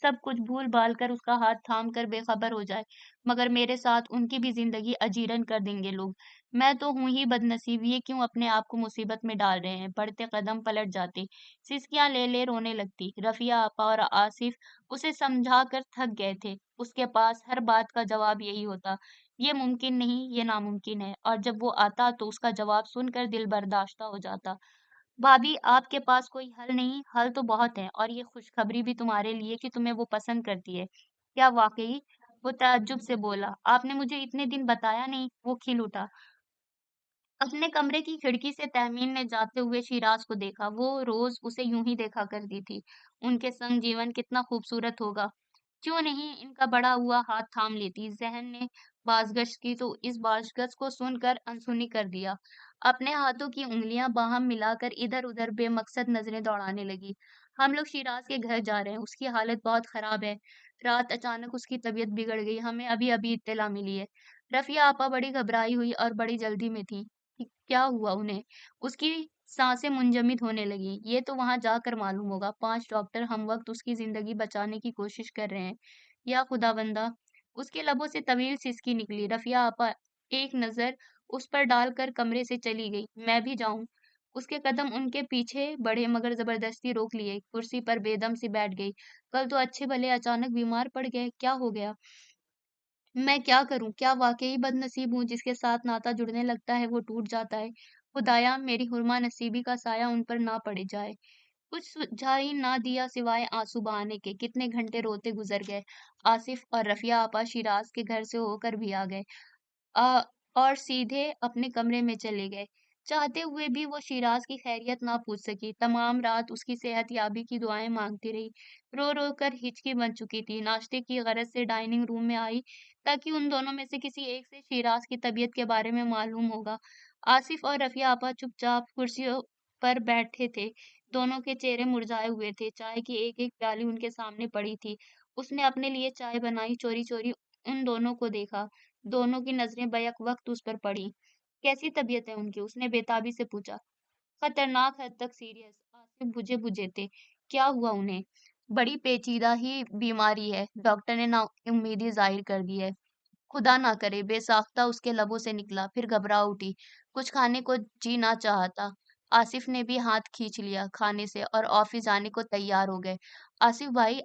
सब कुछ भूल-भाल कर उसका हाथ थाम कर बेखबर हो जाए, मगर मेरे साथ उनकी भी ज़िंदगी अजीरन कर देंगे लोग। मैं तो हूँ ही बदनसीब, ये क्यों अपने आप को मुसीबत में डाल रहे हैं? बढ़ते कदम पलट जाते, सिसकियाँ ले-ले रोने लगती। रफ़िया आपा और आसिफ उसे समझा कर थक गए थे। उसके पास हर बात का जवाब यही होता, ये मुमकिन नहीं, ये नामुमकिन है। और जब वो आता तो उसका जवाब सुनकर दिल बर्दाश्त हो जाता। भाभी, आपके पास कोई हल नहीं? हल तो बहुत है, और ये खुशखबरी भी तुम्हारे लिए कि तुम्हें वो पसंद करती है। क्या वाक़ई? वो तअज्जुब से बोला। आपने मुझे इतने दिन बताया नहीं। वो खिल उठा। अपने कमरे की खिड़की से तहमीन ने जाते हुए शिराज को देखा। वो रोज़ उसे यूं ही देखा करती थी। उनके संग जीवन कितना खूबसूरत होगा। क्यों नहीं इनका बढ़ा हुआ हाथ थाम लेती। ज़हन ने बाज़गश्त की तो इस बाज़गश्त को सुनकर अनसुनी कर दिया। अपने हाथों की उँगलियां बाहम मिलाकर इधर-उधर बेमकसद नज़रें दौड़ाने लगी। हम लोग शिराज़ के घर जा रहे हैं। उसकी हालत बहुत ख़राब है। रात अचानक उसकी तबीयत बिगड़ गई। हमें अभी-अभी इत्तला मिली है। रफ़िया आपा बड़ी घबराई हुई और बड़ी जल्दी में थी कि क्या हुआ उन्हें। उसकी साँसें मुंजमद होने लगीं। ये तो वहाँ जाकर मालूम होगा। 5 डॉक्टर हमवक़्त उसकी ज़िंदगी बचाने की कोशिश कर रहे हैं। या खुदावंदा! उसके लबों से तवील सिसकी निकली। रफ़िया आपा एक नज़र उस पर डालकर कमरे से चली गई। मैं भी जाऊँ? उसके कदम उनके पीछे बढ़े मगर ज़बरदस्ती रोक लिए। कुर्सी पर बेदम सी बैठ गई। कल तो अच्छे-भले अचानक बीमार पड़ गए। क्या हो गया? मैं क्या करूँ? क्या वाक़ई बदनसीब हूँ जिसके साथ नाता जुड़ने लगता है वो टूट जाता है? खुदाया मेरी हुर्मा नसीबी का साया उन पर ना पड़ जाए। कुछ सुझाव ना दिया सिवाय आंसू बहाने के। कितने घंटे रोते गुजर गए। आसिफ और रफ़िया आपा शिराज़ के घर से होकर भी आ गए। अ, और सीधे अपने कमरे में चले गए। चाहते हुए भी वो शिराज़ की खैरियत ना पूछ सकी। तमाम रात उसकी सेहतयाबी की दुआएँ माँगती रही। रो-रो कर हिचकी बन चुकी थी। नाश्ते की गरज से डाइनिंग रूम में आई, ताकि उन दोनों में से किसी एक से शिराज़ की तबीयत के बारे में मालूम होगा। आसिफ और रफ़िया आपा चुपचाप कुर्सियों पर बैठे थे। दोनों के चेहरे मुरझाए हुए थे। चाय की एक-एक प्याली उनके सामने पड़ी थी। उसने अपने लिए चाय बनाई, चोरी-चोरी उन दोनों को देखा। दोनों की नजरें बैक वक्त उस पर पड़ी। कैसी तबीयत है उनकी? उसने बेताबी से पूछा। खतरनाक हद तक सीरियस। आसिफ बुझे बुझे थे। क्या हुआ उन्हें? बड़ी पेचीदा ही बीमारी है, डॉक्टर ने ना उम्मीदी जाहिर कर दी है। खुदा ना करे, बेसाख्ता उसके लबों से निकला, फिर घबरा उठी। कुछ खाने को जी ना चाहा था। आसिफ ने भी हाथ खींच लिया खाने से और ऑफिस जाने को तैयार हो गए। आसिफ भाई,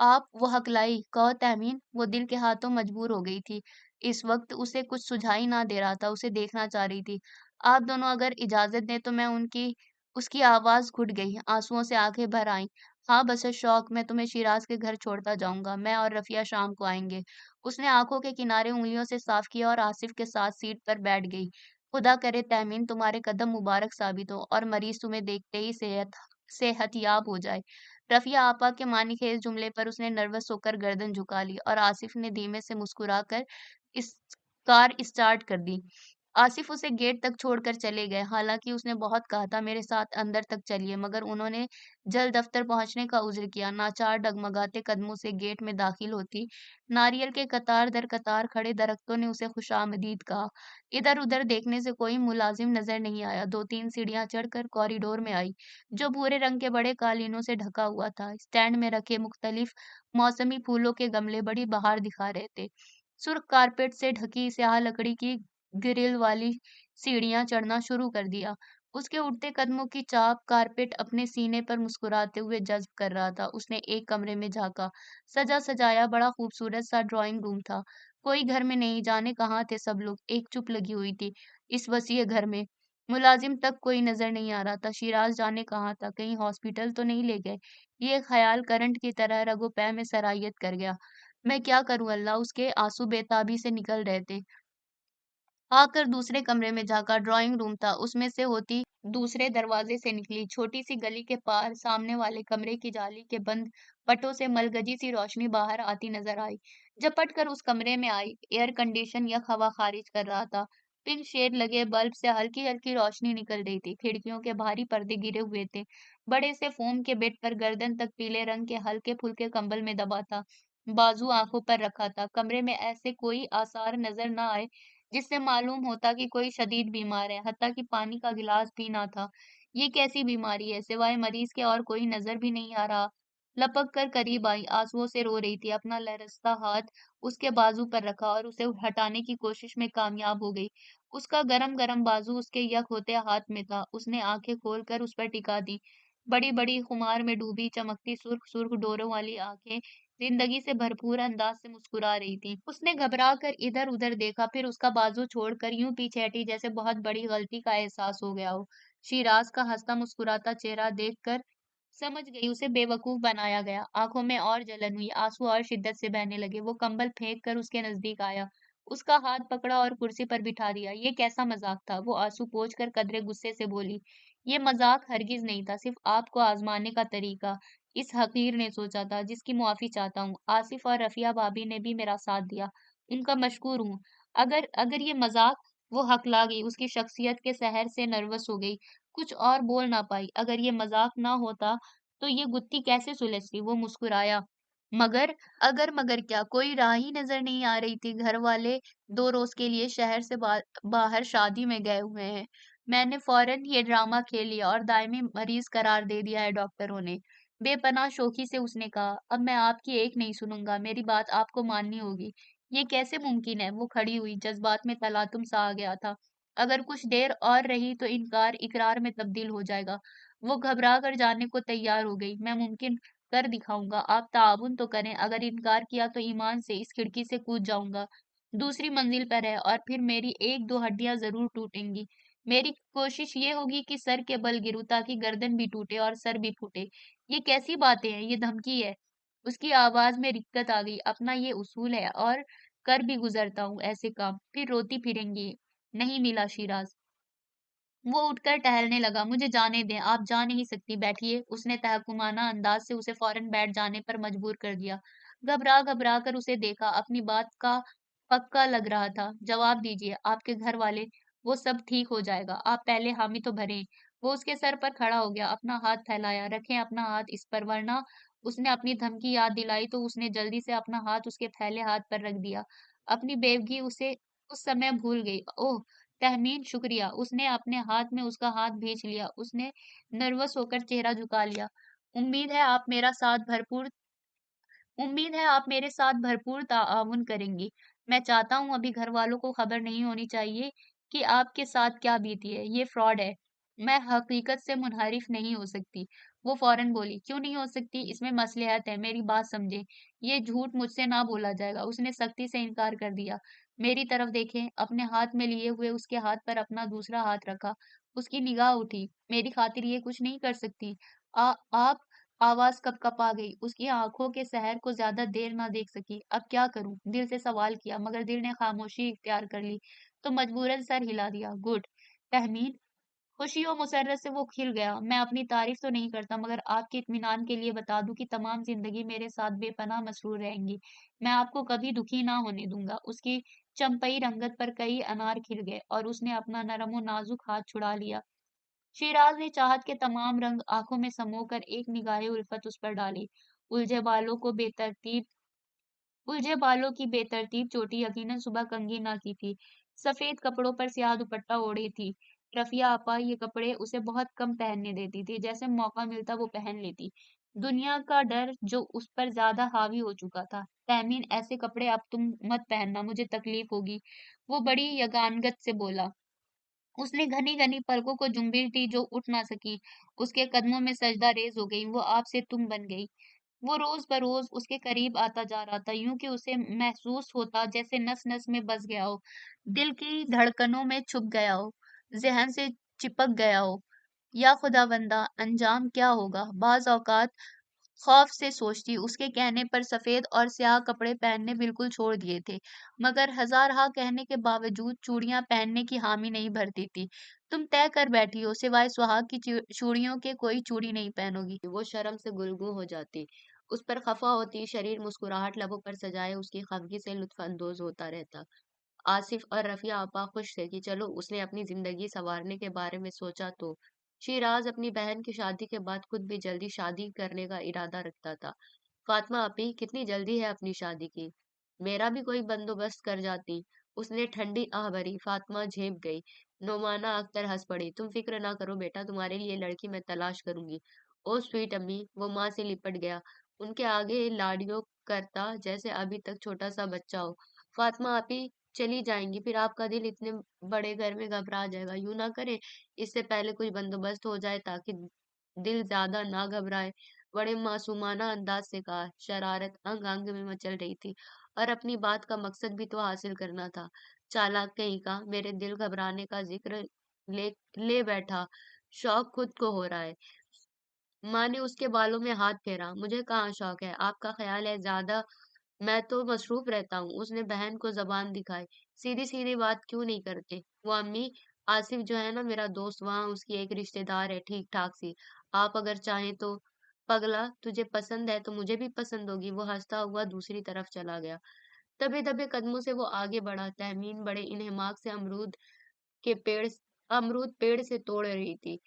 आप वो हकलाई, कहो तहमीन। वो दिल के हाथों मजबूर हो गई थी। इस वक्त उसे कुछ सुझाई ना दे रहा था, उसे देखना चाह रही थी। आप दोनों अगर इजाजत दें तो मैं उनकी उसकी आवाज घुट गई, आंसुओं से आंखें भर आईं। हाँ, बस शौक, मैं तुम्हें शिराज के घर छोड़ता जाऊंगा। मैं और रफिया शाम को आएंगे। उसने आंखों के किनारे उंगलियों से साफ किया और आसिफ के साथ सीट पर बैठ गई। खुदा करे तहमीन तुम्हारे कदम मुबारक साबित हो और मरीज तुम्हें देखते ही सेहतयाब हो जाए। रफिया आपा के मानिखेज जुमले पर उसने नर्वस होकर गर्दन झुका ली और आसिफ ने धीमे से मुस्कुराकर इस कार स्टार्ट कर दी। आसिफ उसे गेट तक छोड़कर चले गए। हालांकि उसने बहुत कहा था मेरे साथ अंदर तक चलिए, मगर उन्होंने जल्द दफ्तर पहुंचने का उज्र किया। नाचार डगमगाते कदमों से गेट में दाखिल होती नारियल के कतार दर कतार खड़े दरख्तों ने उसे खुशामदीद कहा। इधर उधर देखने से कोई मुलाजिम नजर नहीं आया। दो तीन सीढ़ियां चढ़कर कॉरिडोर में आई, जो भूरे रंग के बड़े कालीनों से ढका हुआ था। स्टैंड में रखे मुख्तलिफ मौसमी फूलों के गमले बड़ी बहार दिखा रहे थे। सुर्ख कारपेट से ढकी स्याह लकड़ी की ग्रिल वाली सीढ़ियां चढ़ना शुरू कर दिया। उसके उठते कदमों की चाप कारपेट अपने सीने पर मुस्कुराते हुए जज्ब कर रहा था। उसने एक कमरे में झांका। सजा सजाया बड़ा खूबसूरत सा ड्राइंग रूम था। कोई घर में नहीं, जाने कहाँ थे सब लोग। एक चुप लगी हुई थी इस वसीय घर में। मुलाजिम तक कोई नजर नहीं आ रहा था। शिराज जाने कहाँ था, कहीं हॉस्पिटल तो नहीं ले गए। ये ख्याल करंट की तरह रगो पै में सरायत कर गया। मैं क्या करूं अल्लाह, उसके आंसू बेताबी से निकल रहे थे। आकर दूसरे कमरे में झांका। ड्राइंग रूम था, उसमें से होती दूसरे दरवाजे से निकली। छोटी सी गली के पार सामने वाले कमरे की जाली के बंद पटों से मलगजी सी रोशनी बाहर आती नजर आई। झपट कर उस कमरे में आई। एयर कंडीशन यख हवा खारिज कर रहा था। पिन शेड लगे बल्ब से हल्की हल्की रोशनी निकल रही थी। खिड़कियों के भारी पर्दे गिरे हुए थे। बड़े से फोम के बेड पर गर्दन तक पीले रंग के हल्के फुल्के कंबल में दबा था। बाजू आंखों पर रखा था। कमरे में ऐसे कोई आसार नजर न आए जिससे मालूम होता कि कोई शदीद बीमार है। हत्ता कि पानी का गिलास भी ना था। ये कैसी बीमारी है? सिवाय मरीज के और कोई नजर भी नहीं आ रहा। लपक कर करीब आई, आंसुओं से रो रही थी। अपना लरजता हाथ उसके बाजू पर रखा और उसे हटाने की कोशिश में कामयाब हो गई। उसका गरम गरम बाजू उसके यक होते हाथ में था। उसने आंखें खोलकर उस पर टिका दी। बड़ी बड़ी खुमार में डूबी चमकती सुर्ख सुर्ख डोरों वाली आंखें जिंदगी से भरपूर अंदाज से मुस्कुरा रही थी। उसने घबरा कर इधर उधर देखा, फिर उसका बाजू छोड़कर यूं पीछे हटी जैसे बहुत बड़ी गलती का एहसास हो गया हो। शिराज का हंसता मुस्कुराता चेहरा देखकर समझ गई उसे बेवकूफ बनाया गया। आंखों में और जलन हुई, आंसू और शिद्दत से बहने लगे। वो कंबल फेंक कर उसके नजदीक आया, उसका हाथ पकड़ा और कुर्सी पर बिठा दिया। ये कैसा मजाक था? वो आंसू पोंछ कर कदरे गुस्से से बोली। ये मजाक हरगिज नहीं था, सिर्फ आपको आजमाने का तरीका। इस हकीर ने सोचा था, जिसकी मुआफी चाहता हूँ। आसिफ और रफिया भाभी ने भी मेरा साथ दिया, उनका मशकूर हूँ। अगर अगर ये मजाक। वो हकला गई, उसकी शख्सियत के सहर से नर्वस हो गई, कुछ और बोल ना पाई। अगर ये मजाक ना होता तो ये गुत्थी कैसे सुलझती? वो मुस्कुराया। मगर मगर क्या? कोई राह ही नजर नहीं आ रही थी। घर वाले 2 रोज के लिए शहर से बाहर शादी में गए हुए हैं। मैंने फौरन ये ड्रामा खेल लिया और दायमी मरीज करार दे दिया है डॉक्टरों ने। बेपनाह शोखी से उसने कहा, अब मैं आपकी एक नहीं सुनूंगा, मेरी बात आपको माननी होगी। ये कैसे मुमकिन है? वो खड़ी हुई, जज्बात में तलातुम सा आ गया था। अगर कुछ देर और रही तो इनकार इकरार में तब्दील हो जाएगा। वो घबरा कर जाने को तैयार हो गई। मैं मुमकिन कर दिखाऊंगा, आप ताउन तो करें। अगर इनकार किया तो ईमान से इस खिड़की से कूद जाऊंगा। दूसरी मंजिल पर है और फिर मेरी एक दो हड्डियां जरूर टूटेंगी। मेरी कोशिश ये होगी कि सर के बल गिरूं ताकि गर्दन भी टूटे और सर भी फूटे। ये कैसी बातें हैं? ये धमकी है। उसकी आवाज में रिक्कत आ गई। अपना ये उसूल है और कर भी गुजरता हूँ ऐसे काम। फिर रोती फिरेंगी। नहीं मिला शिराज। वो उठकर टहलने लगा। मुझे जाने दें, आप जा नहीं सकती, बैठिए। उसने तहकुमाना अंदाज से उसे फौरन बैठ जाने पर मजबूर कर दिया। घबरा घबरा कर उसे देखा। अपनी बात का पक्का लग रहा था। जवाब दीजिए, आपके घर वाले, वो सब ठीक हो जाएगा, आप पहले हामी तो भरें। वो उसके सर पर खड़ा हो गया, अपना हाथ फैलाया। रखें अपना हाथ इस पर, वरना। उसने अपनी धमकी याद दिलाई तो उसने जल्दी से अपना हाथ उसके फैले हाथ पर रख दिया। अपनी बेवगी उसे उस समय भूल गई। ओह तहमीन, शुक्रिया। उसने अपने हाथ में उसका हाथ भींच लिया। उसने नर्वस होकर चेहरा झुका लिया। उम्मीद है आप मेरा साथ भरपूर उम्मीद है आप मेरे साथ भरपूर ताआवुन करेंगी। मैं चाहता हूँ अभी घर वालों को खबर नहीं होनी चाहिए कि आपके साथ क्या बीती है। ये फ्रॉड है। मैं हकीकत से मुनहरिफ नहीं हो सकती। वो फौरन बोली, क्यों नहीं हो सकती? इसमें मसलहत है, मेरी बात समझे। ये झूठ मुझसे ना बोला जाएगा। उसने सख्ती से इनकार कर दिया। मेरी तरफ देखें। अपने हाथ में लिए हुए उसके हाथ पर अपना दूसरा हाथ रखा। उसकी निगाह उठी। मेरी खातिर ये कुछ नहीं कर सकती। आप आवाज कपकपा गई। उसकी आंखों के सहर को ज्यादा देर ना देख सकी। अब क्या करूं? दिल से सवाल किया, मगर दिल ने खामोशी इख्तियार कर ली। तो मजबूरन सर हिला दिया। गुड तहमीन। खुशी और मुसर्रत से वो खिल गया। मैं अपनी तारीफ तो नहीं करता, मगर आपके इत्मीनान के लिए बता दूं कि तमाम जिंदगी मेरे साथ बेपनाह मसरूर रहेंगी। मैं आपको कभी दुखी ना होने दूंगा। उसकी चंपई रंगत पर कई अनार खिल गए और उसने अपना नरम और नाजुक हाथ छुड़ा लिया। शिराज ने चाहत के तमाम रंग आंखों में समोकर एक निगाह उल्फत उस पर डाली। उलझे बालों को बेतरतीब उलझे बालों की बेतरतीब चोटी यकीनन सुबह कंघी ना की थी। सफेद कपड़ों पर स्याह दुपट्टा ओढ़ी थी। रफिया आपा ये कपड़े उसे बहुत कम पहनने देती थी। जैसे मौका मिलता वो पहन लेती। दुनिया का डर जो उस पर ज्यादा हावी हो चुका था। तहमीन, ऐसे कपड़े अब तुम मत पहनना, मुझे तकलीफ होगी। वो बड़ी यगानगत से बोला। उसने घनी-घनी पलकों को जुम्बिल दी जो उठ ना सकी। उसके कदमों में सजदा रेज़ हो गई। वो आप से तुम बन गई। वो रोज़ बरोज़ उसके करीब आता जा रहा था, यूँ कि उसे महसूस होता जैसे नस-नस में बस गया हो, दिल की धड़कनों में छुप गया हो, ज़हन से चिपक गया हो। या खुदावंदा, अंजाम क्या होगा? बाज़ औक़ात खौफ से सोचती, उसके कहने पर सफेद और स्याह कपड़े पहनने बिल्कुल छोड़ दिए थे, मगर हजार हाँ कहने के बावजूद चूड़ियां पहनने की हामी नहीं भरती थी। तुम तय कर बैठी हो, सिवाय सुहाग की चूड़ियों के कोई चूड़ी नहीं पहनोगी। वो शर्म से गुलगू हो जाती, उस पर खफा होती, शरीर मुस्कुराहट लबों पर सजाए उसकी खफगी से लुत्फ अंदोज होता रहता। आसिफ और रफिया आपा खुश थे कि चलो उसने अपनी जिंदगी संवारने के बारे में सोचा तो। शिराज अपनी बहन की शादी के बाद खुद भी जल्दी शादी करने का इरादा रखता था। फातिमा आपी, कितनी जल्दी है अपनी शादी की? मेरा भी कोई बंदोबस्त कर जाती। उसने ठंडी आह भरी। फातिमा झेप गई। नोमाना अख्तर हंस पड़ी। तुम फिक्र ना करो बेटा, तुम्हारे लिए लड़की मैं तलाश करूंगी। ओ स्वीट अम्मी, वो माँ से लिपट गया, उनके आगे लाडियो करता जैसे अभी तक छोटा सा बच्चा हो। फातिमा आपी चली जाएंगी, फिर आपका दिल इतने बड़े घर में घबरा जाएगा। यूं ना करें, इससे पहले कुछ बंदोबस्त हो जाए ताकि दिल ज्यादा ना घबराए। बड़े मासूमाना अंदाज से कहा। शरारत अंग अंग में मचल रही थी और अपनी बात का मकसद भी तो हासिल करना था। चालाक कहीं का, मेरे दिल घबराने का जिक्र ले ले बैठा। शौक खुद को हो रहा है। माँ ने उसके बालों में हाथ फेरा। मुझे कहाँ शौक है, आपका ख्याल है ज्यादा, मैं तो मसरूफ रहता हूँ। उसने बहन को जबान दिखाई। सीधी सीधी बात क्यों नहीं करते? वो अम्मी, आसिफ जो है ना मेरा दोस्त, वहाँ उसकी एक रिश्तेदार है ठीक ठाक सी। आप अगर चाहें तो। पगला, तुझे पसंद है तो मुझे भी पसंद होगी। वो हंसता हुआ दूसरी तरफ चला गया। दबे दबे कदमों से वो आगे बढ़ा। तहमीन बड़े इन्हेमाक से अमरूद पेड़ से तोड़ रही थी।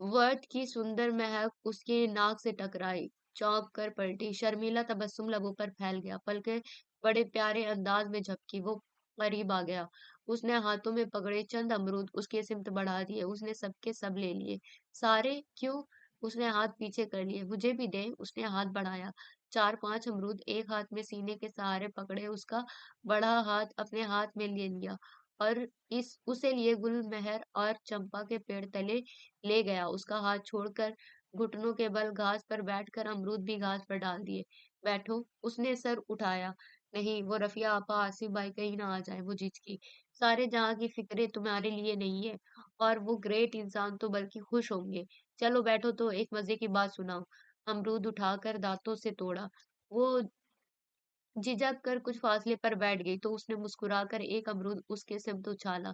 वर्ट की सुंदर महक उसकी नाक से टकराई। चौंक कर पलटी। शर्मीला तबस्सुम लबों पर फैल गया। पलके बड़े प्यारे अंदाज में झपकी। वो करीब आ गया। उसने हाथों में पकड़े चंद अमरूद उसके सिमत बढ़ा दिए। उसने सबके सब ले लिए। सारे क्यों? उसने हाथ पीछे कर लिए। मुझे भी दे। उसने हाथ बढ़ाया। चार पांच अमरूद एक हाथ में सीने के सहारे पकड़े, उसका बड़ा हाथ अपने हाथ में ले लिया और इस उसे लिए गुलमहर और चंपा के पेड़ तले ले गया। उसका हाथ छोड़कर घुटनों के बल घास पर बैठकर अमरूद भी घास पर डाल दिए। बैठो। उसने सर उठाया। नहीं, वो रफिया आपा, आसिफ भाई कहीं ना आ जाए। वो झिझकी। सारे जहां की फिक्रें तुम्हारे लिए नहीं है, और वो ग्रेट इंसान तो बल्कि खुश होंगे। चलो बैठो तो एक मजे की बात सुनाओ। अमरूद उठाकर दांतों से तोड़ा। वो झिझक कर कुछ फासले पर बैठ गई तो उसने मुस्कुराकर एक अमरूद उसके सिमत उछाला।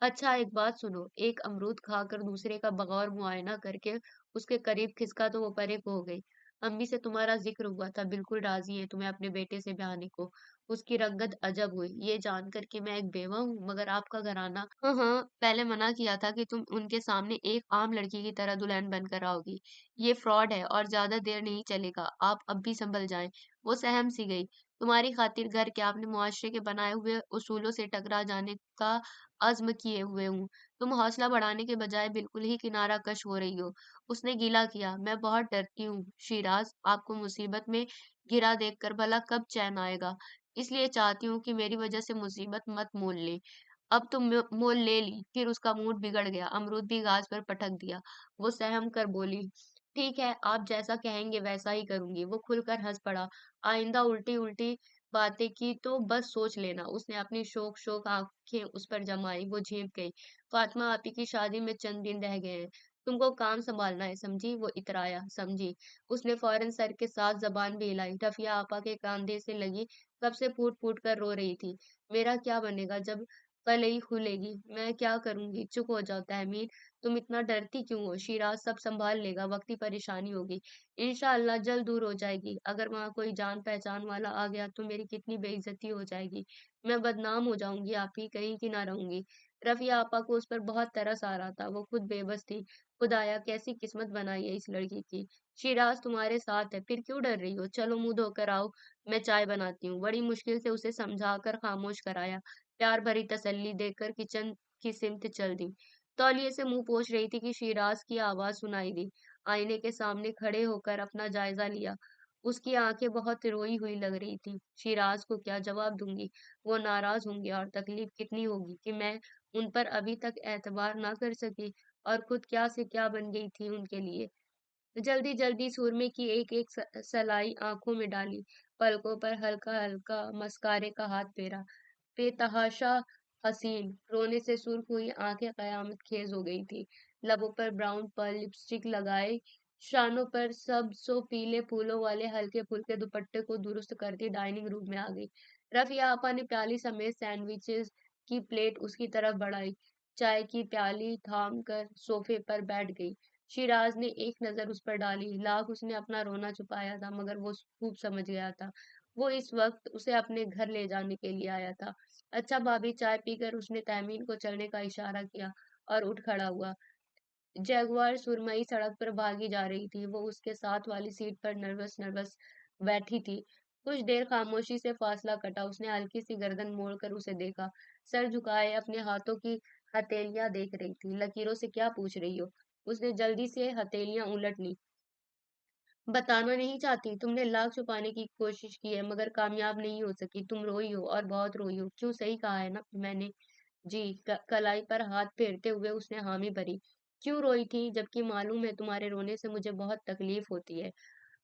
अच्छा एक बात सुनो। एक अमरूद खाकर दूसरे का बगौर मुआयना करके उसके करीब खिसका तो वो परे को हो गई। अम्मी से तुम्हारा जिक्र हुआ था, बिल्कुल राजी है तुम्हें अपने बेटे से ब्याहने को। उसकी रंगत अजब हुई, ये जानकर कि मैं एक बेवा हूँ, मगर आपका घराना। हाँ हाँ, पहले मना किया था कि तुम उनके सामने एक आम लड़की की तरह दुल्हन बनकर आओगी। ये फ्रॉड है और ज्यादा देर नहीं चलेगा, आप अब भी संभल जाएं। वो सहम सी गई। तुम्हारी खातिर घर के अपने मुआशरे के बनाए हुए उसूलों से टकरा जाने का अज़्म किए हुए हूँ। तुम हौसला बढ़ाने के बजाय बिल्कुल ही किनारा कश हो रही हो। उसने गीला किया। मैं बहुत डरती हूँ, शिराज, आपको मुसीबत में गिरा देखकर भला कब चैन आएगा। इसलिए चाहती हूँ कि मेरी वजह से मुसीबत मत मोल ले। अब तो मोल ले ली। फिर उसका मूड बिगड़ गया। अमरूद भी घास पर पटक दिया। वो सहम कर बोली, ठीक है, आप जैसा कहेंगे वैसा ही करूंगी। वो खुलकर हंस पड़ा। आइंदा उल्टी उल्टी बातें की तो बस सोच लेना। उसने अपनी शोक शोक आंखें उस पर जमाई। वो झेप गई। फातिमा आपी की शादी में चंद दिन रह गए हैं। तुमको काम संभालना है, समझी? वो इतराया। समझी। उसने फौरन सर के साथ जबान भी हिलाई। रफिया आपा के कंधे से लगी। कब से फूट फूट कर रो रही थी। मेरा क्या बनेगा जब कलई खुलेगी? मैं क्या करूंगी? चुप हो जाओ तहमीर। तुम इतना डरती क्यों हो? शिराज सब संभाल लेगा। वक्ती परेशानी होगी, इंशाअल्लाह जल्द दूर हो जाएगी। अगर वहां कोई जान पहचान वाला आ गया तो मेरी कितनी बेइज्जती हो जाएगी। मैं बदनाम हो जाऊंगी। आप ही कहीं की ना रहूंगी। रफिया आपा को उस पर बहुत तरस आ रहा था। वो खुद बेबस थी। खुदाया, कैसी किस्मत बनाई है इस लड़की की। शिराज तुम्हारे साथ है, फिर क्यों डर रही हो? चलो मुंह धोकर आओ, मैं चाय बनाती हूँ। बड़ी मुश्किल से उसे समझाकर खामोश कराया। प्यार भरी तसल्ली देकर किचन की सिमत चल दी। तौलिए से मुंह पोंछ रही थी कि शिराज की आवाज सुनाई दी। आईने के सामने खड़े होकर अपना जायजा लिया। उसकी आंखें बहुत रोई हुई लग रही थी। शिराज को क्या जवाब दूंगी? वो नाराज होंगे और तकलीफ कितनी होगी कि मैं उन पर अभी तक एतबार ना कर सकी और खुद क्या से क्या बन गई थी उनके लिए। जल्दी जल्दी सुरमे की एक एक सलाई आंखों में डाली। पलकों पर हल्का हल्का मस्कारे का हाथ फेरा। बेतहाशा हसीन, रोने से सुर्ख हुई आंखें कयामत खेज हो गई थी। लबों पर ब्राउन पर्ल लिपस्टिक लगाए, शानों पर सब सो पीले फूलों वाले हल्के फुल्के दुपट्टे को दुरुस्त करती डाइनिंग रूम में आ गई। रफिया आपा ने प्याली समेत सैंडविचेस की प्लेट उसकी तरफ बढ़ाई। चाय की प्याली थाम कर सोफे पर बैठ गई। शिराज ने एक नजर उस पर डाली। लाख उसने अपना रोना छुपाया था, मगर वो खूब समझ गया था। वो इस वक्त उसे अपने घर ले जाने के लिए आया था। अच्छा भाभी, चाय पीकर उसने तहमीन को चलने का इशारा किया और उठ खड़ा हुआ। जगुआर सुरमई सड़क पर भागी जा रही थी। वो उसके साथ वाली सीट पर नर्वस नर्वस बैठी थी। कुछ देर खामोशी से फासला कटा। उसने हल्की सी गर्दन मोड़कर उसे देखा। सर झुकाए अपने हाथों की हथेलियां देख रही थी। लकीरों से क्या पूछ रही हो? उसने जल्दी से हथेलियां उलट ली। बताना नहीं चाहती? तुमने लाख छुपाने की कोशिश की है मगर कामयाब नहीं हो सकी। तुम रोई हो और बहुत रोई हो। क्यों? सही कहा है ना मैंने? जी। कलाई पर हाथ फेरते हुए उसने हामी भरी। क्यों रोई थी जबकि मालूम है तुम्हारे रोने से मुझे बहुत तकलीफ होती है।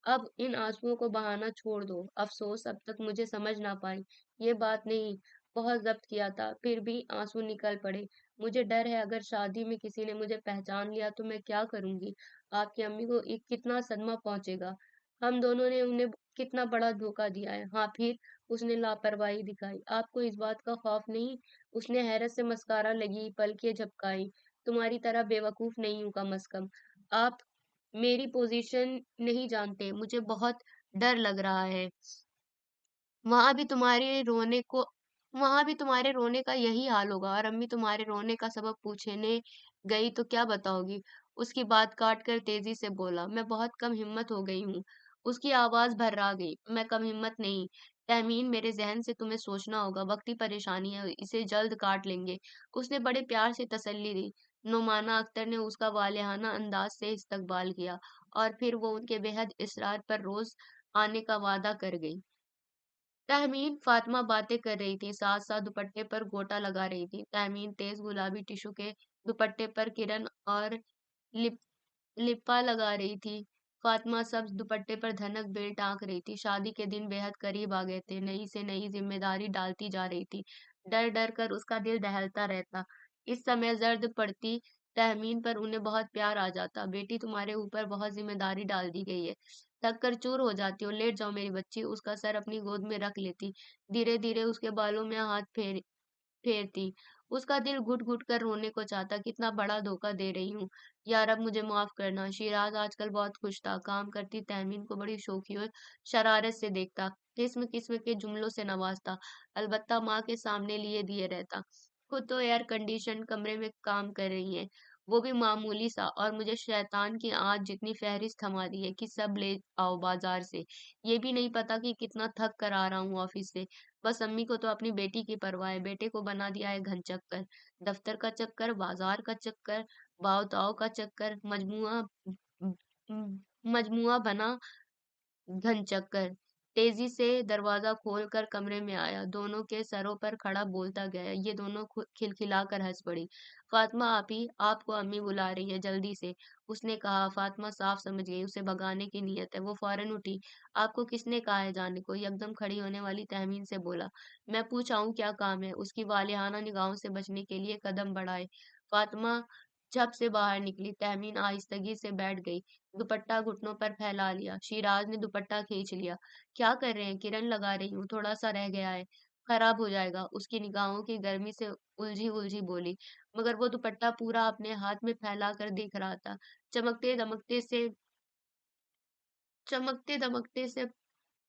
अब इन आंसुओं को बहाना छोड़ दो। अफसोस अब तक मुझे समझ ना पाई। ये बात नहीं, बहुत जब्त किया था, फिर भी आंसू निकल पड़े। मुझे डर है अगर शादी में किसी ने मुझे पहचान लिया तो मैं क्या करूंगी? आपकी अम्मी को एक कितना सदमा पहुंचेगा। हम दोनों ने उन्हें कितना बड़ा धोखा दिया है। हाँ फिर? उसने लापरवाही दिखाई। आपको इस बात का खौफ नहीं? उसने हैरत से मस्कारा लगी पलकें झपकाई। तुम्हारी तरह बेवकूफ नहीं हूं कम अज कम। आप मेरी पोजीशन नहीं जानते। मुझे बहुत डर लग रहा है। वहां भी तुम्हारे रोने को वहां भी तुम्हारे रोने का यही हाल होगा और अम्मी तुम्हारे रोने का सबब पूछने गई तो क्या बताओगी? उसकी बात काट कर तेजी से बोला, मैं बहुत कम हिम्मत हो गई हूँ। उसकी आवाज भर्रा गई। मैं कम हिम्मत नहीं तहमीन, मेरे जहन से तुम्हें सोचना होगा। वक्ती परेशानी है, इसे जल्द काट लेंगे। उसने बड़े प्यार से तसल्ली दी। नुमाना अख्तर ने उसका वालेहाना अंदाज से इस्तकबाल किया और फिर वो उनके बेहद इसरार पर रोज आने का वादा कर गई। तहमीन फातिमा बातें कर रही थी, साथ साथ दुपट्टे पर गोटा लगा रही थी। तहमीन तेज गुलाबी टिश्यू के दुपट्टे पर किरण और लिप लिप्पा लगा रही थी। फातिमा सब्ज दुपट्टे पर धनक बेल टाँक रही थी। शादी के दिन बेहद करीब आ गए थे। नई से नई जिम्मेदारी डालती जा रही थी। डर डर कर उसका दिल दहलता रहता। इस समय जर्द पड़ती तहमीन पर उन्हें बहुत प्यार आ जाता। बेटी, तुम्हारे ऊपर बहुत जिम्मेदारी डाल दी गई है। थक कर चूर हो जाती हो। लेट जाओ मेरी बच्ची। उसका सर अपनी गोद में रख लेती। धीरे धीरे उसके बालों में हाथ फेरती। उसका दिल घुट घुट कर रोने को चाहता। कितना बड़ा धोखा दे रही हूँ। यार अब मुझे माफ करना। शिराज आजकल बहुत खुश था। काम करती तहमीन को बड़ी शौकी और शरारत से देखता। किस्म किस्म के जुमलों से नवाजता। अलबत्ता माँ के सामने लिए दिए रहता। खुद तो एयर कंडीशन कमरे में काम कर रही है। वो भी मामूली सा, और मुझे शैतान की आंच जितनी फहरिस्त थमा दी है कि सब ले आओ बाजार से। ये भी नहीं पता कि कितना थक कर आ रहा हूँ ऑफिस से। बस अम्मी को तो अपनी बेटी की परवाह है, बेटे को बना दिया है घन चक्कर। दफ्तर का चक्कर, बाजार का चक्कर, भाव ताव का चक्कर, मजमुआ बना घनचक्कर। तेजी से दरवाजा खोलकर कमरे में आया, दोनों के सरों पर खड़ा बोलता गया। ये दोनों खिलखिलाकर हंस पड़ी। फातिमा आपी, आपको अम्मी बुला रही है, जल्दी से, उसने कहा। फातिमा साफ समझ गई उसे भगाने की नीयत है। वो फौरन उठी। आपको किसने कहा है जाने को? यकदम खड़ी होने वाली तहमीन से बोला। मैं पूछ आऊं क्या काम है? उसकी वालिहाना निगाहों से बचने के लिए कदम बढ़ाए। फातिमा झप से बाहर निकली। तहमीन आहिस्तगी से बैठ गई, दुपट्टा घुटनों पर फैला लिया। शिराज ने दुपट्टा खींच लिया। क्या कर रहे हैं? किरण लगा रही हूँ, थोड़ा सा रह गया है, खराब हो जाएगा, उसकी निगाहों की गर्मी से उलझी उलझी बोली। मगर वो दुपट्टा पूरा अपने हाथ में फैला कर देख रहा था। चमकते दमकते से चमकते दमकते से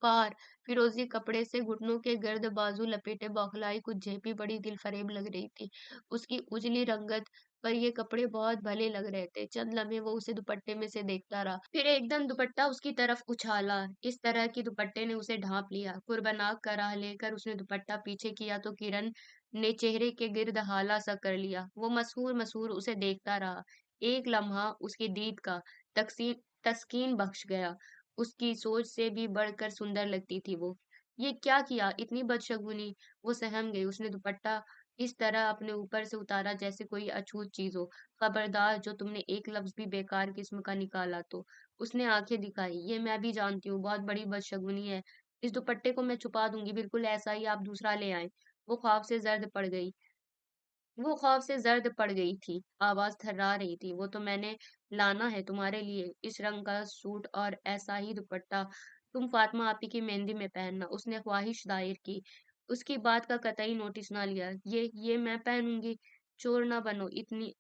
पार फिरोजी कपड़े से घुटनों के गर्द बाजू लपेटे बौखलाई कुछ झेपी बड़ी दिलफरेब लग रही थी। उसकी उजली रंगत पर ये कपड़े बहुत भले लग रहे थे। चंद लम्हे वो उसे दुपट्टे में से देखता रहा, फिर एकदम दुपट्टा उसकी तरफ उछाला। इस तरह कि दुपट्टे ने उसे ढांप लिया। कुर्बानाक कराह लेकर उसने दुपट्टा पीछे किया तो किरण ने चेहरे के गिर्द हाला सा कर लिया। वो मसहूर मसहूर उसे देखता रहा। एक लम्हा उसकी दीद का तस्कीन बख्श गया। उसकी सोच से भी बढ़कर सुंदर लगती थी वो। ये क्या किया? इतनी बदशगुनी! वो सहम गई। उसने दुपट्टा इस तरह अपने ऊपर से उतारा जैसे कोई अछूत चीज़ हो। खबरदार, जो तुमने एक लफ्ज़ भी बेकार किस्म का निकाला तो। उसने आंखें दिखाई। ये मैं भी जानती हूँ, बहुत बड़ी बदशगुनी है। इस दुपट्टे को मैं छुपा दूंगी, बिल्कुल ऐसा ही आप दूसरा ले आए। वो खौफ से जर्द पड़ गई। वो खौफ से जर्द पड़ गई थी, आवाज थर्रा रही थी। वो तो मैंने लाना है तुम्हारे लिए, इस रंग का सूट और ऐसा ही दुपट्टा। तुम फातिमा आपी की मेहंदी में पहनना, उसने ख्वाहिश दायर की। उसकी बात का कतई नोटिस ना लिया। ये मैं पहनूंगी। चोर ना बनो इतनी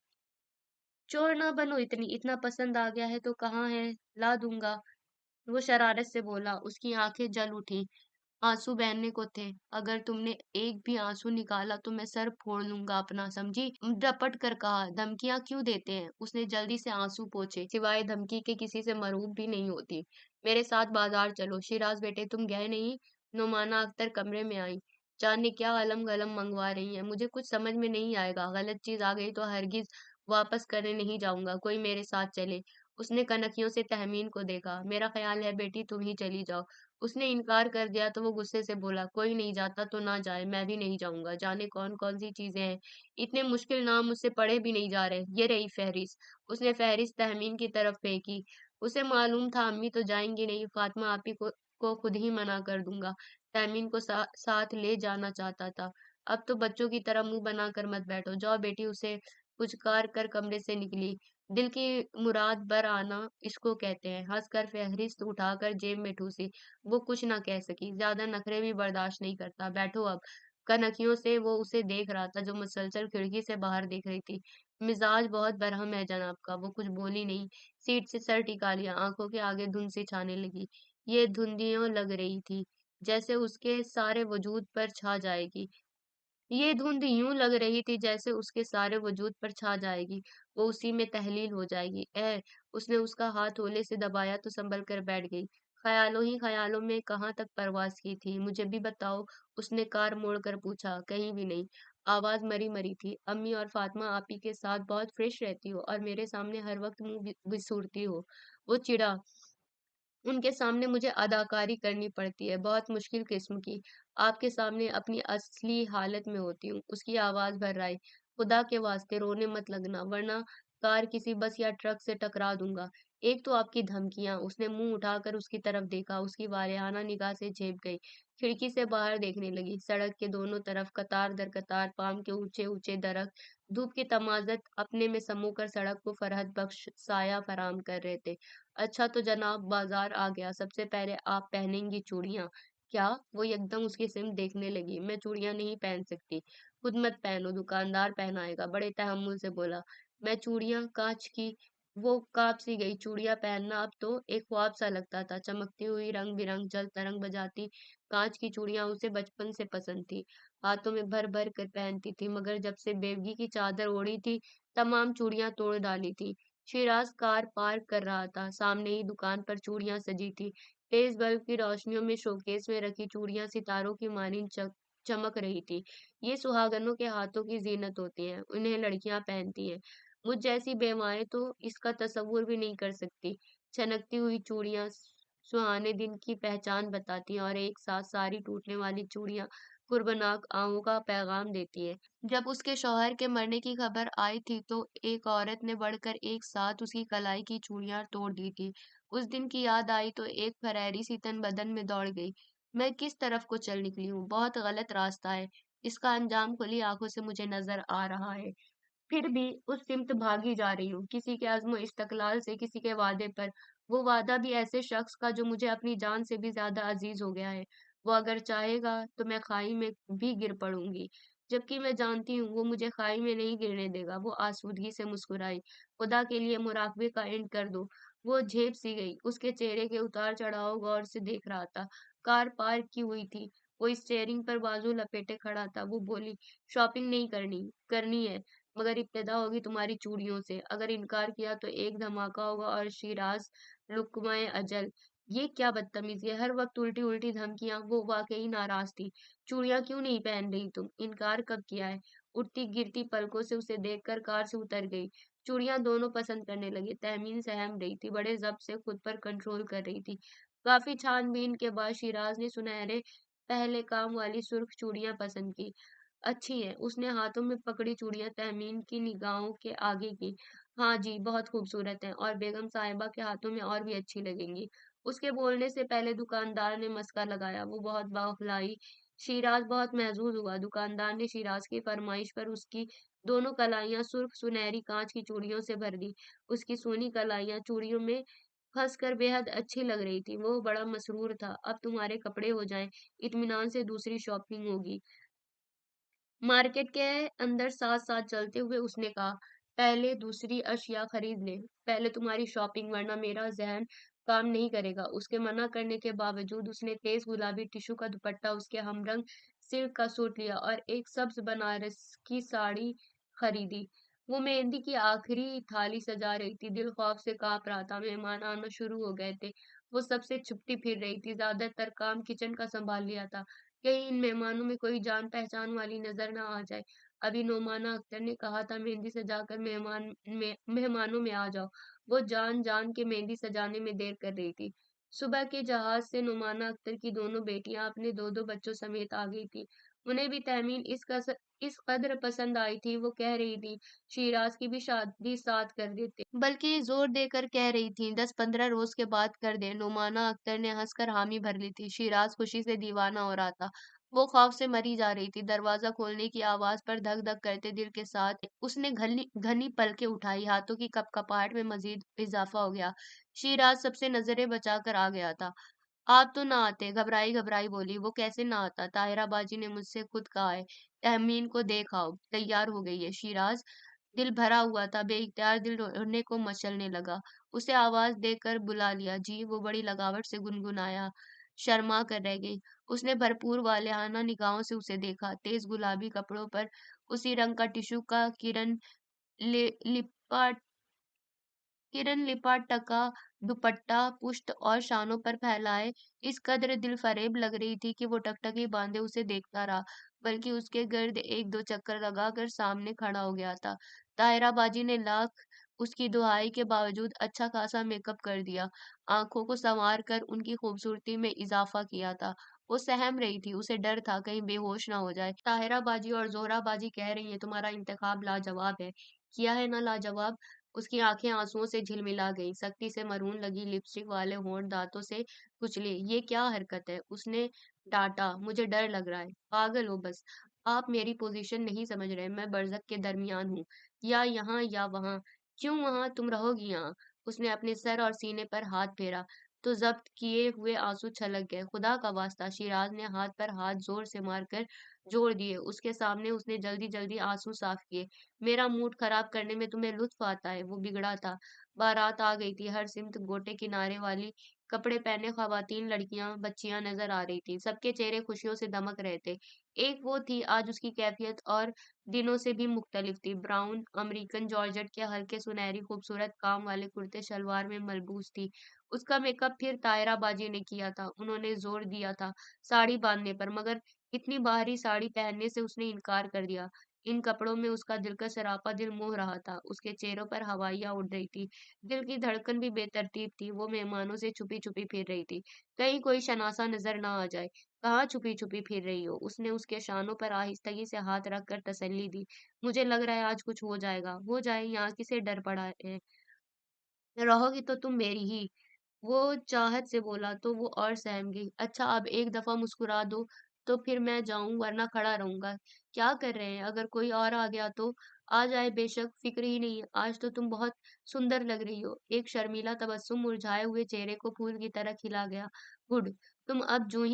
चोर ना बनो इतनी, इतना पसंद आ गया है तो कहाँ है, ला दूंगा। वो शरारत से बोला। उसकी आंखें जल उठी। आंसू बहने को थे। अगर तुमने एक भी आंसू निकाला तो मैं सर फोड़ लूंगा अपना, समझी? रपट कर कहा। धमकियां क्यों देते हैं? उसने जल्दी से आंसू पोंछे। सिवाय धमकी के किसी से मरूब भी नहीं होती। मेरे साथ बाजार चलो। शिराज बेटे, तुम गए नहीं? नुमाना अख्तर कमरे में आई। जाने क्या अलम गलम मंगवा रही है, मुझे कुछ समझ में नहीं आएगा। गलत चीज आ गई तो हरगिज वापस करने नहीं जाऊंगा। कोई मेरे साथ चले। उसने कनखियों से तहमीन को देखा। मेरा ख्याल है बेटी तुम ही चली जाओ। उसने इनकार कर दिया तो वो गुस्से से बोला, कोई नहीं जाता तो ना जाए, मैं भी नहीं जाऊंगा। जाने कौन कौन सी चीजें हैं, इतने मुश्किल नाम मुझसे पढ़े भी नहीं जा रहे। ये रही फहरिस्त। उसने फहरिस्त तहमीन की तरफ फेंकी। उसे मालूम था अम्मी तो जाएंगी नहीं, फातिमा आपी को खुद ही मना कर दूंगा। तहमीन को साथ ले जाना चाहता था। अब तो बच्चों की तरह मुंह बनाकर मत बैठो, जाओ बेटी, उसे पुचकार कर कमरे से निकली। दिल की मुराद बर आना इसको कहते हैं। हंसकर फहरिस्त उठाकर जेब में ठूसी। वो कुछ ना कह सकी। ज्यादा नखरे भी बर्दाश्त नहीं करता। बैठो अब। कनखियों से वो उसे देख रहा था जो मुसलसल खिड़की से बाहर देख रही थी। मिजाज बहुत बरहम है जनाब का। वो कुछ बोली नहीं, सीट से सर टिका लिया। आंखों के आगे धुंध सी छाने लगी। ये धुंधियों लग रही थी जैसे उसके सारे वजूद पर छा जाएगी। ये धुंध यूं लग रही थी जैसे उसके सारे वजूद पर छा जाएगी। वो उसी में तहलील हो जाएगी। उसने उसका हाथ होले से दबाया तो संभल कर बैठ गई। ख्यालों ही ख्यालों में कहाँ तक परवास की थी, मुझे भी बताओ। उसने कार मोड़कर पूछा। कहीं भी नहीं। आवाज मरी मरी थी। अम्मी और फातिमा आपी के साथ बहुत फ्रेश रहती हो और मेरे सामने हर वक्त मुंह बिसूरती हो। वो चिढ़ा। उनके सामने मुझे अदाकारी करनी पड़ती है, बहुत मुश्किल किस्म की। आपके सामने अपनी असली हालत में होती हूँ। उसकी आवाज भर आई। खुदा के वास्ते रोने मत लगना, वरना कार किसी बस या ट्रक से टकरा दूंगा। एक तो आपकी धमकियां। उसने मुंह उठाकर उसकी तरफ देखा। उसकी वारेहाना निगाह से झेप गई। खिड़की से बाहर देखने लगी। सड़क के दोनों तरफ कतार दर कतार पाम के ऊंचे ऊंचे दरख्त धूप की तमाजत अपने में समोकर सड़क को फरहत बख्श साया फराम कर रहे थे। अच्छा तो जनाब, बाजार आ गया। सबसे पहले आप पहनेंगी चूड़ियां। क्या? वो एकदम उसकी सिम देखने लगी। मैं चूड़ियां नहीं पहन सकती। खुद मत पहनो, दुकानदार पहनाएगा, बड़े तहम्मुल से बोला। मैं चूड़ियां? कांच की? वो काँप सी गई, चूड़ियाँ पहनना अब तो एक ख्वाब सा लगता था। चमकती हुई रंग-बिरंग जल तरंग बजाती काँच की चूड़ियाँ उसे बचपन से पसंद थी। हाथों में भर-भर कर पहनती थी, मगर जब से बेवगी की चादर ओढ़ी थी, तमाम चूड़ियाँ तोड़ डाली थी। शिराज़ कार पार्क कर रहा था, सामने ही दुकान पर चूड़ियाँ सजी थी। तेज़ बल्ब की रोशनियों में शोकेस में रखी चूड़ियाँ सितारों की मानिंद चमक रही थी। ये सुहागनों के हाथों की ज़ीनत होती हैं, उन्हें लड़कियाँ पहनती हैं। मुझ जैसी बेवाएँ तो इसका तसव्वुर भी नहीं कर सकती। छनकती हुई चूड़ियाँ सुहाने दिन की पहचान बताती हैं और एक साथ सारी टूटने वाली चूड़ियाँ कुर्बनाक आहों का पैगाम देती हैं। जब उसके शौहर के मरने की खबर आई थी तो एक औरत ने बढ़कर एक साथ उसकी कलाई की चूड़ियाँ तोड़ दी थी। उस दिन की याद आई तो एक फरहरी सी तन बदन में दौड़ गई। मैं किस तरफ को चल निकली हूँ? बहुत गलत रास्ता है। इसका अंजाम खुली आंखों से मुझे नजर आ रहा है। फिर भी उस सिमत भागी जा रही हूँ, किसी के अज़्म इस्तक़लाल से, किसी के वादे पर। वो वादा भी ऐसे शख़्स का जो मुझे अपनी जान से भी ज़्यादा अज़ीज़ हो गया है। वो अगर चाहेगा तो मैं खाई में भी गिर पड़ूँगी, जबकि मैं जानती हूँ वो मुझे खाई में नहीं गिरने देगा। वो आसूदगी से मुस्कुराई। खुदा के लिए मुराक़बे का एंड कर दो। वो झेप सी गई, उसके चेहरे के उतार-चढ़ाव गौर से देख रहा था। कार पार्क की हुई थी, वो स्टीयरिंग पर बाजू लपेटे खड़ा था। वो बोली, शॉपिंग नहीं करनी, करनी है। मगर इब्तिदा होगी तुम्हारी चूड़ियों से। अगर इनकार किया तो एक धमाका होगा और शिराज़ लुक़्मा-ए अजल। ये क्या बदतमीज़ी है, हर वक़्त उल्टी-उल्टी धमकियाँ। वो वाक़ई नाराज़ थी। चूड़ियाँ क्यों नहीं पहन रही तुम? इनकार कब किया है? उठती-गिरती पलकों से उसे देखकर कार से उतर गई। चूड़ियाँ दोनों पसंद करने लगे। तहमीन सहम रही थी, बड़े ज़ब्त से खुद पर कंट्रोल कर रही थी। काफ़ी छान-बीन के बाद शिराज़ ने सुनहरे पहले काम वाली सुर्ख़ चूड़ियाँ पसंद की। अच्छी है, उसने हाथों में पकड़ी चूड़ियाँ तहमीन की निगाहों के आगे की। हाँ जी, बहुत खूबसूरत हैं और बेगम साहिबा के हाथों में और भी अच्छी लगेंगी। उसके बोलने से पहले दुकानदार ने मस्का लगाया। वो बहुत बौखलाई। शिराज़ बहुत महज़ूज़ हुआ। दुकानदार ने शिराज़ की फ़रमाइश पर उसकी दोनों कलाइयाँ सुर्ख़ सुनहरी काँच की चूड़ियों से भर दी। उसकी सोनी कलाइयाँ चूड़ियों में फँस कर बेहद अच्छी लग रही थीं। वो बड़ा मसरूर था। अब तुम्हारे कपड़े हो जाएँ, इत्मीनान से दूसरी शॉपिंग होगी। मार्केट के अंदर साथ-साथ चलते हुए उसने कहा, "पहले दूसरी अशिया खरीद लें, पहले तुम्हारी शॉपिंग वरना मेरा ज़हन काम नहीं करेगा।" उसके मना करने के बावजूद उसने तेज़ गुलाबी टिश्यू का दुपट्टा, उसके हमरंग सिल्क का सूट लिया और एक सब्ज़ बनारस की साड़ी खरीदी। वो मेहंदी की आखिरी थाली सजा रही थी, दिल खौफ से काँप रहा था। मेहमान आना शुरू हो गए थे। वो सबसे छुपती फिर रही थी, ज़्यादातर काम किचन का सँभाल लिया था। कहीं इन मेहमानों में कोई जान-पहचान वाली नज़र ना आ जाए। अभी नोमाना अख्तर ने कहा था मेहंदी सजाकर मेहमानों में आ जाओ। वो जान-जान के मेहंदी सजाने में देर कर रही थी। सुबह के जहाज़ से नोमाना अख्तर की दोनों बेटियाँ अपने 2-2 बच्चों समेत आ गई थीं। उन्हें भी तहमीन इस कदर पसंद आई थी, वो कह रही थीं, शिराज़ की भी शादी साथ कर देते। बल्कि ज़ोर देकर कह रही थीं, 10-15 रोज़ के बाद कर दें। नुमाना अख्तर ने हँसकर हामी भर ली थी। शिराज़ खुशी से दीवाना हो रहा था। वो खौफ से मरी जा रही थी। दरवाज़ा खोलने की आवाज़ पर धक-धक करते दिल के साथ उसने घनी घनी पलकें उठाई। हाथों की कँपकँपाहट में मज़ीद इज़ाफ़ा हो गया। शिराज़ सबसे नज़रें बचाकर आ गया था। आप तो ना आते, घबराई-घबराई बोली, वो कैसे ना आता? ताहिरा बाजी ने मुझसे खुद कहा है, तहमीन को देख आओ, तैयार हो गई है। शिराज़ दिल भरा हुआ था, बेइख्तियार दिल रोने को मचलने लगा। उसे आवाज़ देकर बुला लिया, जी, वो बड़ी लगावट से गुनगुनाया, शर्मा कर रह गई। उसने भरपूर वालेहाना निगाहों से उसे देखा, तेज़ गुलाबी कपड़ों पर उसी रंग का टिश्यू का लि लिपा लिपा-टका दुपट्टा पुश्त और शानों पर फैलाए इस कदर दिलफरेब लग रही थी कि वो टकटकी बांधे उसे देखता रहा, बल्कि उसके गर्द एक दो चक्कर लगाकर सामने खड़ा हो गया था। ताहिरा बाजी ने लाख उसकी दुहाई के बावजूद अच्छा खासा मेकअप कर दिया, आंखों को संवार कर उनकी खूबसूरती में इजाफा किया था। वो सहम रही थी, उसे डर था कहीं बेहोश ना हो जाए। ताहिरा बाजी और जोहरा बाजी कह रही हैं तुम्हारा इंतखाब लाजवाब है। किया है ना लाजवाब? उसकी आंखें आंसुओं से झिलमिला गईं, सख्ती से मरून लगी लिपस्टिक वाले होंठ दांतों से कुचले। ये क्या हरकत है? उसने डांटा, मुझे डर लग रहा है। पागल हो बस। आप मेरी पोजीशन नहीं समझ रहे। मैं बरज़ख के दरमियान हूँ, या यहाँ या वहाँ। क्यों वहाँ? तुम रहोगी यहाँ। उसने अपने सर और सीने पर हाथ फेरा। तो ज़ब्त किए हुए आँसू छलक गए। खुदा का वास्ता! शिराज़ ने हाथ पर हाथ ज़ोर से मारकर जोड़ दिए। उसके सामने उसने जल्दी-जल्दी आँसू साफ़ किए। मेरा मूड ख़राब करने में तुम्हें लुत्फ़ आता है। वो बिगड़ा था। बारात आ गई थी। हर सिमत गोटे किनारे वाली कपड़े पहने ख़वातीन, लड़कियाँ, बच्चियाँ नज़र आ रही थीं। सबके चेहरे खुशियों से दमक रहे थे। एक वो थी, आज उसकी कैफ़ियत और दिनों से भी मुख्तलिफ थी। ब्राउन अमरीकन जॉर्जेट के हल्के सुनहरी खूबसूरत काम वाले कुर्ते शलवार में मलबूस थी। उसका मेकअप फिर तायरा बाजी ने किया था। उन्होंने जोर दिया था साड़ी बांधने पर, मगर इतनी बाहरी साड़ी पहनने से उसने इनकार कर दिया। इन कपड़ों में उसका दिल का सरापा दिल मोह रहा था। उसके चेहरों पर हवाइयाँ उड़ रही थी। दिल की धड़कन भी बेतरतीब थी। वो मेहमानों से छुपी-छुपी फिर रही थी। कहीं कोई शनासा नज़र ना आ जाए। कहाँ छुपी-छुपी फिर रही हो? उसने उसके शानों पर आहिस्तगी से हाथ रख कर तसल्ली दी। मुझे लग रहा है आज कुछ हो जाएगा। हो जाए, यहाँ किसे डर पड़ा है? रहोगी तो तुम मेरी ही। वो चाहत से बोला तो वो और सहम गई। अच्छा, अब एक दफ़ा मुस्कुरा दो तो फिर मैं जाऊँ, वरना खड़ा रहूँगा। क्या कर रहे हैं? अगर कोई और आ गया तो? आ जाए बेशक, फ़िक्र ही नहीं है। आज तो तुम बहुत सुंदर लग रही हो। एक शर्मीला तबस्सुम मुरझाए हुए चेहरे को फूल की तरह खिला गया। गुड। तुम अब यूँ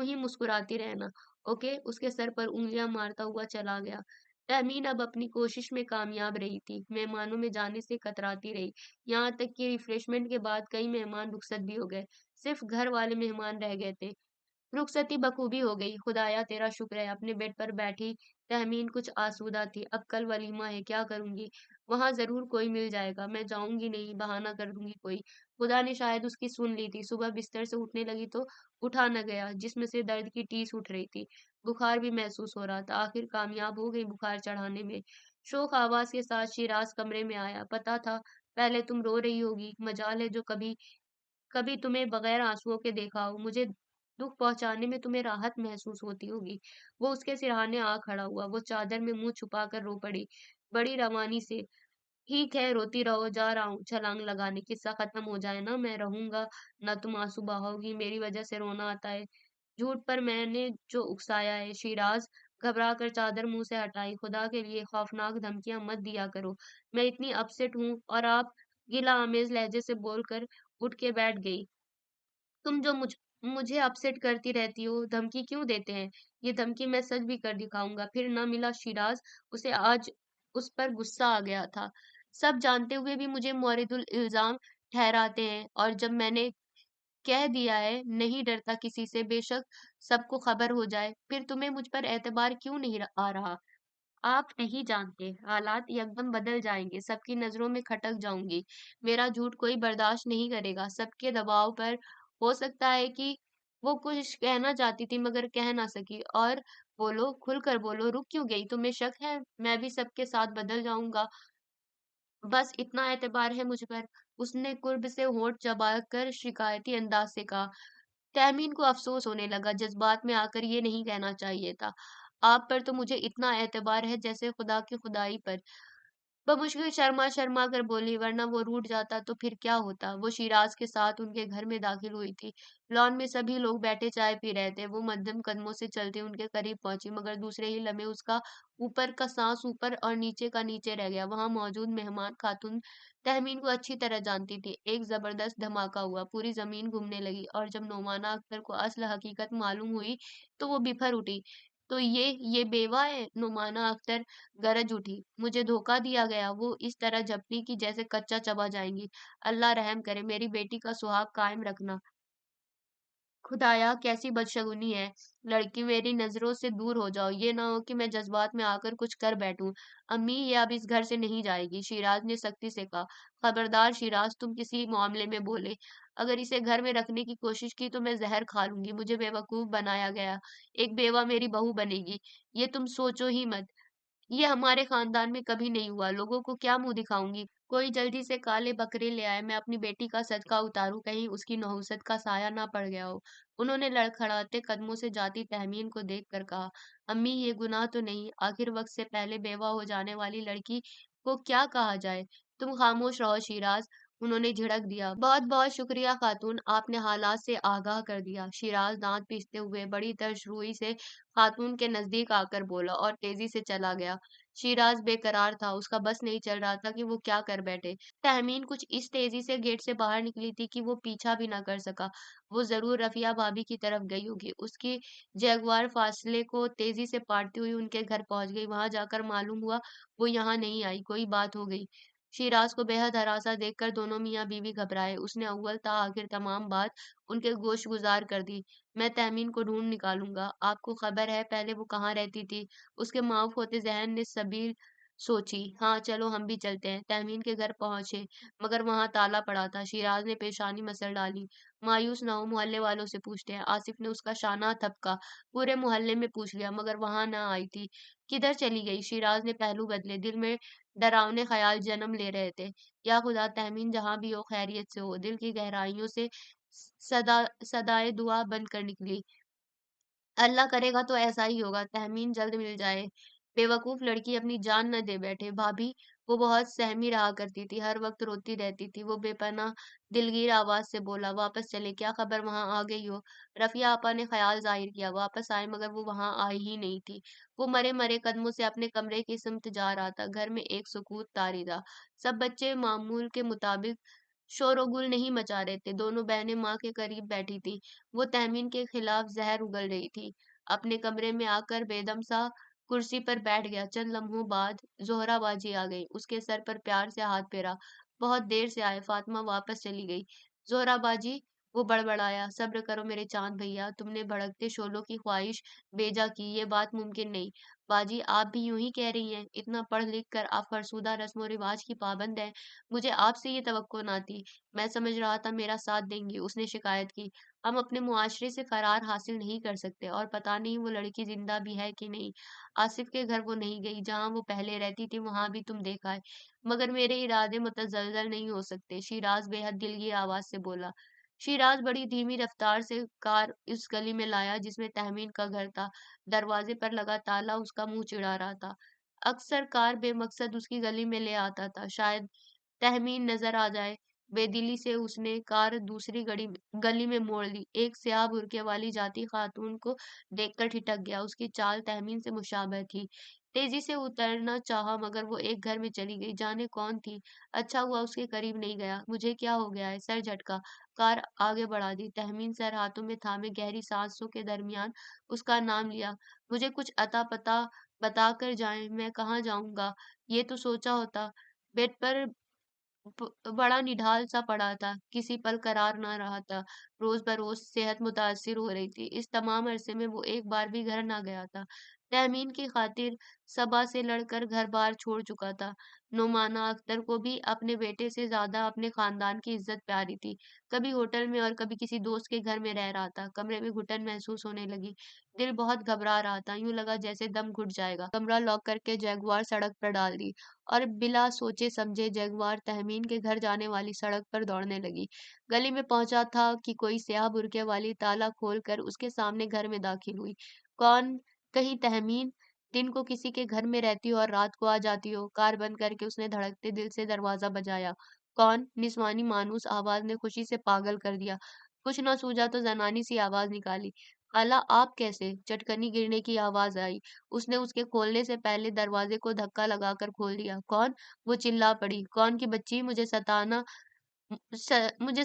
ही मुस्कुराती रहना। ओके? उसके सर पर उँगलियाँ मारता हुआ चला गया। तहमीन अब अपनी कोशिश में कामयाब रही थी। मेहमानों में जाने से कतराती रही। यहाँ तक कि रिफ्रेशमेंट के बाद कई मेहमान रुखसत भी हो गए। सिर्फ घर वाले मेहमान रह गए थे। रुखसती बखूबी हो गई। खुदाया तेरा शुक्र है। अपने बेड पर बैठी तहमीन कुछ आसूदा थी। अब कल वलीमा है, क्या करूँगी? वहाँ ज़रूर कोई मिल जाएगा। मैं जाऊँगी नहीं, बहाना कर दूँगी कोई। खुदा ने शायद उसकी सुन ली थी। सुबह बिस्तर से उठने लगी तो उठा न गया। जिस्म से दर्द की टीस उठ रही थी। बुखार भी महसूस हो रहा था। आखिर कामयाब हो गई बुखार चढ़ाने में। शोख आवाज़ के साथ शिराज़ कमरे में आया। पता था पहले तुम रो रही होगी। मजाल है जो कभी कभी तुम्हें बगैर आँसुओं के देखा हो। मुझे दुःख पहुँचाने में तुम्हें राहत महसूस होती होगी। वो उसके सिरहाने आ खड़ा हुआ। वो चादर में मुँह छुपाकर रो पड़ी, बड़ी रवानी से। ठीक है, रोती रहो, जा रहा हूँ छलांग लगाने। किस्सा खत्म हो जाए ना, मैं रहूँगा, ना तुम आँसू बहाओगी। मेरी वजह से रोना आता है। झूठ पर मैंने जो उकसाया है। शिराज़ घबरा कर चादर मुँह से हटाई। खुदा के लिए खौफनाक धमकियाँ मत दिया करो। मैं इतनी अपसेट हूँ और आप गिला आमेज़ लहज़े से बोलकर उठ के बैठ गई। तुम जो मुझे अपसेट करती रहती हो, धमकी क्यों देते हैं? ये धमकी मैं सच भी कर दिखाऊँगा। फिर न मिला शिराज़, उसे आज उस पर गुस्सा आ गया था। सब जानते हुए भी मुझे मौरिदुल इल्ज़ाम ठहराते हैं और जब मैंने कह दिया है, नहीं डरता किसी से, बेशक सबको खबर हो जाए, फिर तुम्हें मुझ पर एतबार क्यों नहीं आ रहा? आप नहीं जानते, हालात यकदम बदल जाएँगे, सबकी नज़रों में खटक जाऊँगी। मेरा झूठ कोई बर्दाश्त नहीं करेगा, सबके दबाव पर हो सकता है कि वो कुछ कहना चाहती थी मगर कह ना सकी। और बोलो, खुलकर बोलो, रुक क्यों गई? तुम्हें शक है मैं भी सबके साथ बदल जाऊँगा? बस इतना एतबार है मुझ पर। उसने कुर्ब से होंठ चबाकर शिकायती अंदाज से कहा। तहमीन को अफ़सोस होने लगा, जज़्बात में आकर ये नहीं कहना चाहिए था। आप पर तो मुझे इतना एतबार है जैसे खुदा की खुदाई पर। बमुश्किल शर्मा-शर्मा कर बोली, वरना वो रूठ जाता तो फिर क्या होता? वो शिराज़ के साथ उनके घर में दाखिल हुई थी। लॉन में सभी लोग बैठे चाय पी रहे थे। वो मध्यम कदमों से चलती उनके करीब पहुँची, मगर दूसरे ही लम्हे उसका ऊपर का साँस ऊपर और नीचे का नीचे रह गया। वहाँ मौजूद मेहमान खातून तहमीन को अच्छी तरह जानती थी। एक ज़बरदस्त धमाका हुआ, पूरी ज़मीन घूमने लगी और जब नोमाना अख्तर को असल हकीकत मालूम हुई, तो वो बिफर उठी। तो ये बेवा है? नुमाना अख्तर गरज उठी। मुझे धोखा दिया गया। वो इस तरह झपटी कि जैसे कच्चा चबा जाएँगी। अल्लाह रहम करे, मेरी बेटी का सुहाग कायम रखना। खुदाया कैसी बदशगुनी है। लड़की मेरी नज़रों से दूर हो जाओ। ये ना हो कि मैं जज़्बात में आकर कुछ कर बैठूँ। अम्मी ये अब इस घर से नहीं जाएगी, शिराज़ ने सख्ती से कहा। खबरदार शिराज़, तुम किसी मामले में बोले। अगर इसे घर में रखने की कोशिश की तो मैं ज़हर खा लूँगी। मुझे बेवकूफ़ बनाया गया। एक बेवा मेरी बहू बनेगी। ये तुम सोचो ही मत। ये हमारे खानदान में कभी नहीं हुआ। लोगों को क्या मुँह दिखाऊँगी? कोई जल्दी से काले बकरे ले आए, मैं अपनी बेटी का सदका उतारूँ, कहीं उसकी नहुसत का साया ना पड़ गया हो। उन्होंने लड़खड़ाते कदमों से जाती तहमीन को देखकर कहा, अम्मी ये गुनाह तो नहीं, आखिर वक़्त से पहले बेवा हो जाने वाली लड़की को क्या कहा जाए? तुम खामोश रहो शिराज़, उन्होंने झिड़क दिया। बहुत बहुत शुक्रिया खातून, आपने हालात से आगाह कर दिया। शिराज दांत पीसते हुए बड़ी तर्जरुई से खातून के नजदीक आकर बोला और तेजी से चला गया। शिराज बेकरार था, उसका बस नहीं चल रहा था कि वो क्या कर बैठे। तहमीन कुछ इस तेजी से गेट से बाहर निकली थी कि वो पीछा भी ना कर सका। वो जरूर रफिया भाभी की तरफ गई होगी। उसकी जैगुआर फासले को तेजी से पाटती हुई उनके घर पहुंच गई। वहां जाकर मालूम हुआ वो यहाँ नहीं आई, कोई बात हो गई। शिराज को बेहद हरासा देखकर दोनों मियाँ बीवी घबराए। उसने अव्वल ता आखिर तमाम बात उनके गोश गुजार कर दी। मैं तहमीन को ढूंढ निकालूंगा। आपको खबर है पहले वो कहाँ रहती थी? उसके माफ होते जहन ने सबीर सोची। हाँ चलो हम भी चलते हैं। तहमीन के घर पहुंचे मगर वहां ताला पड़ा था। शिराज ने पेशानी मसल डाली। मायूस ना हो, मोहल्ले वालों से पूछते हैं। आसिफ ने उसका शाना थपका। पूरे मोहल्ले में पूछ लिया मगर वहां ना आई थी। किधर चली गई? शिराज ने पहलू बदले। दिल में डरावने ख्याल जन्म ले रहे थे। या खुदा, तहमीन जहां भी हो खैरियत से हो। दिल की गहराइयों से सदा सदाए दुआ बन कर निकली। अल्लाह करेगा तो ऐसा ही होगा, तहमीन जल्द मिल जाए। बेवकूफ लड़की, अपनी जान न दे बैठे। भाभी, वो बहुत सहमी रहा करती थी, हर वक्त रोती रहती थी। वो बेपनाह दिलगीर आवाज से बोला, वापस चले, क्या खबर वहां आ गई हो? रफिया आपा ने ख्याल जाहिर किया। वापस आए मगर वो वहां आई ही नहीं थी। वो मरे मरे कदमों से अपने कमरे की सिमत जा रहा था। घर में एक सुकूत तारी था। सब बच्चे मामूल के मुताबिक शोरगुल नहीं मचा रहे थे। दोनों बहनें माँ के करीब बैठी थी। वो तहमीन के खिलाफ जहर उगल रही थी। अपने कमरे में आकर बेदम सा कुर्सी पर बैठ गया। चंद लम्हों बाद जोहरा बाजी आ गई। उसके सर पर प्यार से हाथ फेरा। बहुत देर से आए, फातिमा वापस चली गई। जोहरा बाजी, वो बड़बड़ाया, सब्र करो मेरे चांद भैया, तुमने भड़कते शोलों की ख्वाहिश बेजा की, ये बात मुमकिन नहीं। बाजी, आप भी यूं ही कह रही हैं? इतना पढ़ लिख कर आप फरसुदा रस्म और रिवाज की पाबंद हैं। मुझे आपसे ये तवक्को ना थी। मैं समझ रहा था मेरा साथ देंगी। उसने शिकायत की, हम अपने मुआशरे से फरार हासिल नहीं कर सकते और पता नहीं वो लड़की जिंदा भी है कि नहीं। आसिफ के घर वो नहीं गई, जहां वो पहले रहती थी वहां भी तुम देखा है। मगर मेरे इरादे मुतजलजल नहीं हो सकते, शिराज बेहद दिलगी आवाज से बोला। शिराज बड़ी धीमी रफ्तार से कार इस गली में लाया जिसमें तहमीन का घर था। दरवाजे पर लगा ताला उसका मुंह चिढ़ा रहा था। अक्सर कार बेमकसद उसकी गली में ले आता था, शायद तहमीन नजर आ जाए। बेदिली से उसने कार दूसरी गली में मोड़ ली। एक स्याह बुरके वाली जाती खातून को देखकर ठिठक गया। उसकी चाल तहमीन से मुशाबह थी। तेजी से उतरना चाहा मगर वो एक घर में चली गई। जाने कौन थी? अच्छा हुआ उसके करीब नहीं गया। मुझे क्या हो गया है? सर झटका। कार आगे बढ़ा दी। तहमीन सर हाथों में थामे गहरी सांसों के दरमियान उसका नाम लिया। मुझे कुछ अता पता बताकर जाएं, मैं कहाँ जाऊंगा? ये तो सोचा होता। बेड पर बड़ा निढाल सा पड़ा था, किसी पल करार ना रहा था। रोज बरोज सेहत मुतासिर हो रही थी। इस तमाम अरसे में वो एक बार भी घर ना गया था। तहमीन की खातिर सबा से लड़कर घर बार छोड़ चुका था। नुमाना अख्तर को भी अपने बेटे से ज्यादा अपने खानदान की इज्जत प्यारी थी। कभी होटल में और कभी किसी दोस्त के घर में रह रहा था। कमरे में घुटन महसूस होने लगी। दिल बहुत घबरा रहा था, यूं लगा जैसे दम घुट जाएगा। कमरा लॉक करके जैगुआर सड़क पर डाल दी और बिला सोचे समझे जगुआर तहमीन के घर जाने वाली सड़क पर दौड़ने लगी। गली में पहुंचा था कि कोई स्याह बुरके वाली ताला खोलकर उसके सामने घर में दाखिल हुई। कौन? कहीं तहमीन दिन को किसी के घर में रहती हो और रात को आ जाती हो? कार बंद करके उसने धड़कते दिल से दरवाजा बजाया। कौन? निस्वानी मानूस आवाज ने खुशी से पागल कर दिया। कुछ न सूझा तो जनानी सी आवाज निकाली। खाला, आप कैसे? चटकनी गिरने की आवाज आई। उसने उसके खोलने से पहले दरवाजे को धक्का लगाकर खोल दिया। कौन? वो चिल्ला पड़ी। कौन की बच्ची, मुझे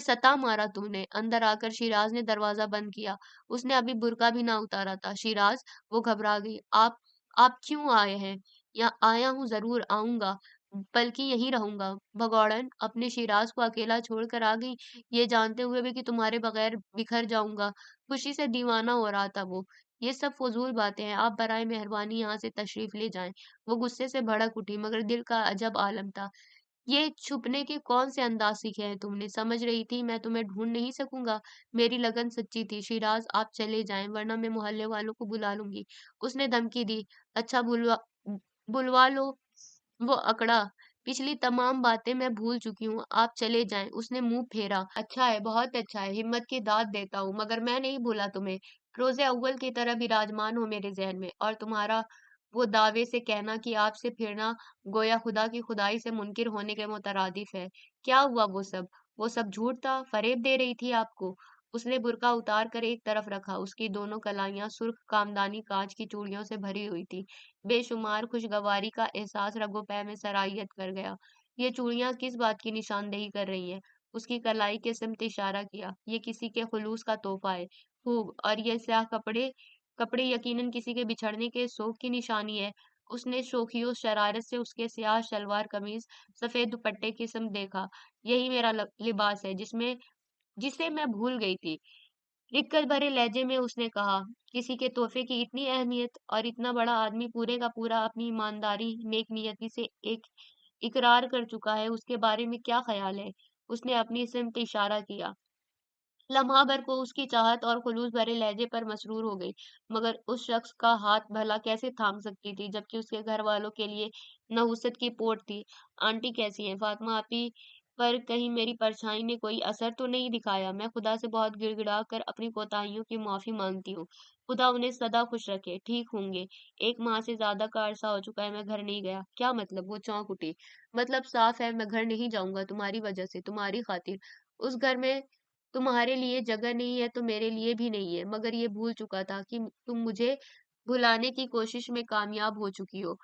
सता मारा तूने। अंदर आकर शिराज ने दरवाजा बंद किया। उसने अभी बुर्का भी ना उतारा था। शिराज, वो घबरा गई। आप क्यों आए हैं? या आया हूँ, जरूर आऊंगा, बल्कि यहीं रहूंगा। भगौड़न, अपने शिराज को अकेला छोड़कर आ गई, ये जानते हुए भी कि तुम्हारे बगैर बिखर जाऊंगा। खुशी से दीवाना हो रहा था वो। ये सब फजूल बातें हैं, आप बराए मेहरबानी यहाँ से तशरीफ ले जाएं। वो गुस्से से भड़क उठी मगर दिल का अजब आलम था। ये छुपने के कौन से अंदाज सीखे हैं तुमने? समझ रही थी मैं तुम्हें ढूंढ नहीं सकूंगा। मेरी लगन सच्ची थी। शिराज, आप चले जाएं वरना मैं मोहल्ले वालों को बुला लूंगी। उसने धमकी दी। अच्छा, बुलवा लो। वो अकड़ा। पिछली तमाम बातें मैं भूल चुकी हूँ, आप चले जाएं। उसने मुंह फेरा। अच्छा है, बहुत अच्छा है, हिम्मत की दाद देता हूँ, मगर मैं नहीं भूला तुम्हें। रोजे अव्वल की तरह विराजमान हो मेरे जहन में। और तुम्हारा वो दावे से कहना कि आपसे फिरना गोया खुदा की खुदाई से मुनकिर होने के मुतरादिफ है। क्या हुआ वो सब झूठ था, फरेब दे रही थी आपको। उसने बुर्का उतार कर एक तरफ रखा, उसकी दोनों कलाइयां सुर्ख कामदानी कांच की चूड़ियों से भरी हुई थी। बेशुमार खुशगवारी का एहसास रगों में सराहियत कर गया। ये चूड़ियां किस बात की निशानदेही कर रही हैं? उसकी कलाई के सिमत इशारा किया। ये किसी के खुलूस का तोहफा है। खूब, और ये स्याह कपड़े कपड़े यकीनन किसी के बिछड़ने के शोक की निशानी है। उसने शोखियों शरारत से उसके स्याह शलवार कमीज, सफेद दुपट्टे की सिमत देखा। यही मेरा लिबास है जिसे मैं भूल गई थी। दिक्कत भरे लहजे में उसने कहा, किसी के तोहफे की इतनी अहमियत, और इतना बड़ा आदमी पूरे का पूरा अपनी ईमानदारी, नेक नियति से एक इकरार कर चुका है, उसके बारे में क्या ख्याल है? उसने अपनी सिमत इशारा किया। लम्हा भर को उसकी चाहत और खुलूस भरे लहजे पर मसरूर हो गई, मगर उस शख्स का हाथ भला कैसे थाम सकती थी, जबकि उसके घर वालों के लिए नहुसत की पोट थी। आंटी कैसी हैं? फातिमा आपी पर कहीं मेरी परछाई ने कोई असर तो नहीं दिखाया? मैं खुदा से बहुत गिड़गिड़ा कर अपनी कोताहियों की माफी मांगती हूँ। खुदा उन्हें सदा खुश रखे। ठीक होंगे। 1 माह से ज्यादा का अरसा हो चुका है, मैं घर नहीं गया। क्या मतलब? वो चौंक उठी। मतलब साफ है, मैं घर नहीं जाऊंगा तुम्हारी वजह से, तुम्हारी खातिर। उस घर में तुम्हारे लिए जगह नहीं है तो मेरे लिए भी नहीं है, मगर ये भूल चुका था कि तुम मुझे भुलाने की कोशिश में कामयाब हो चुकी हो।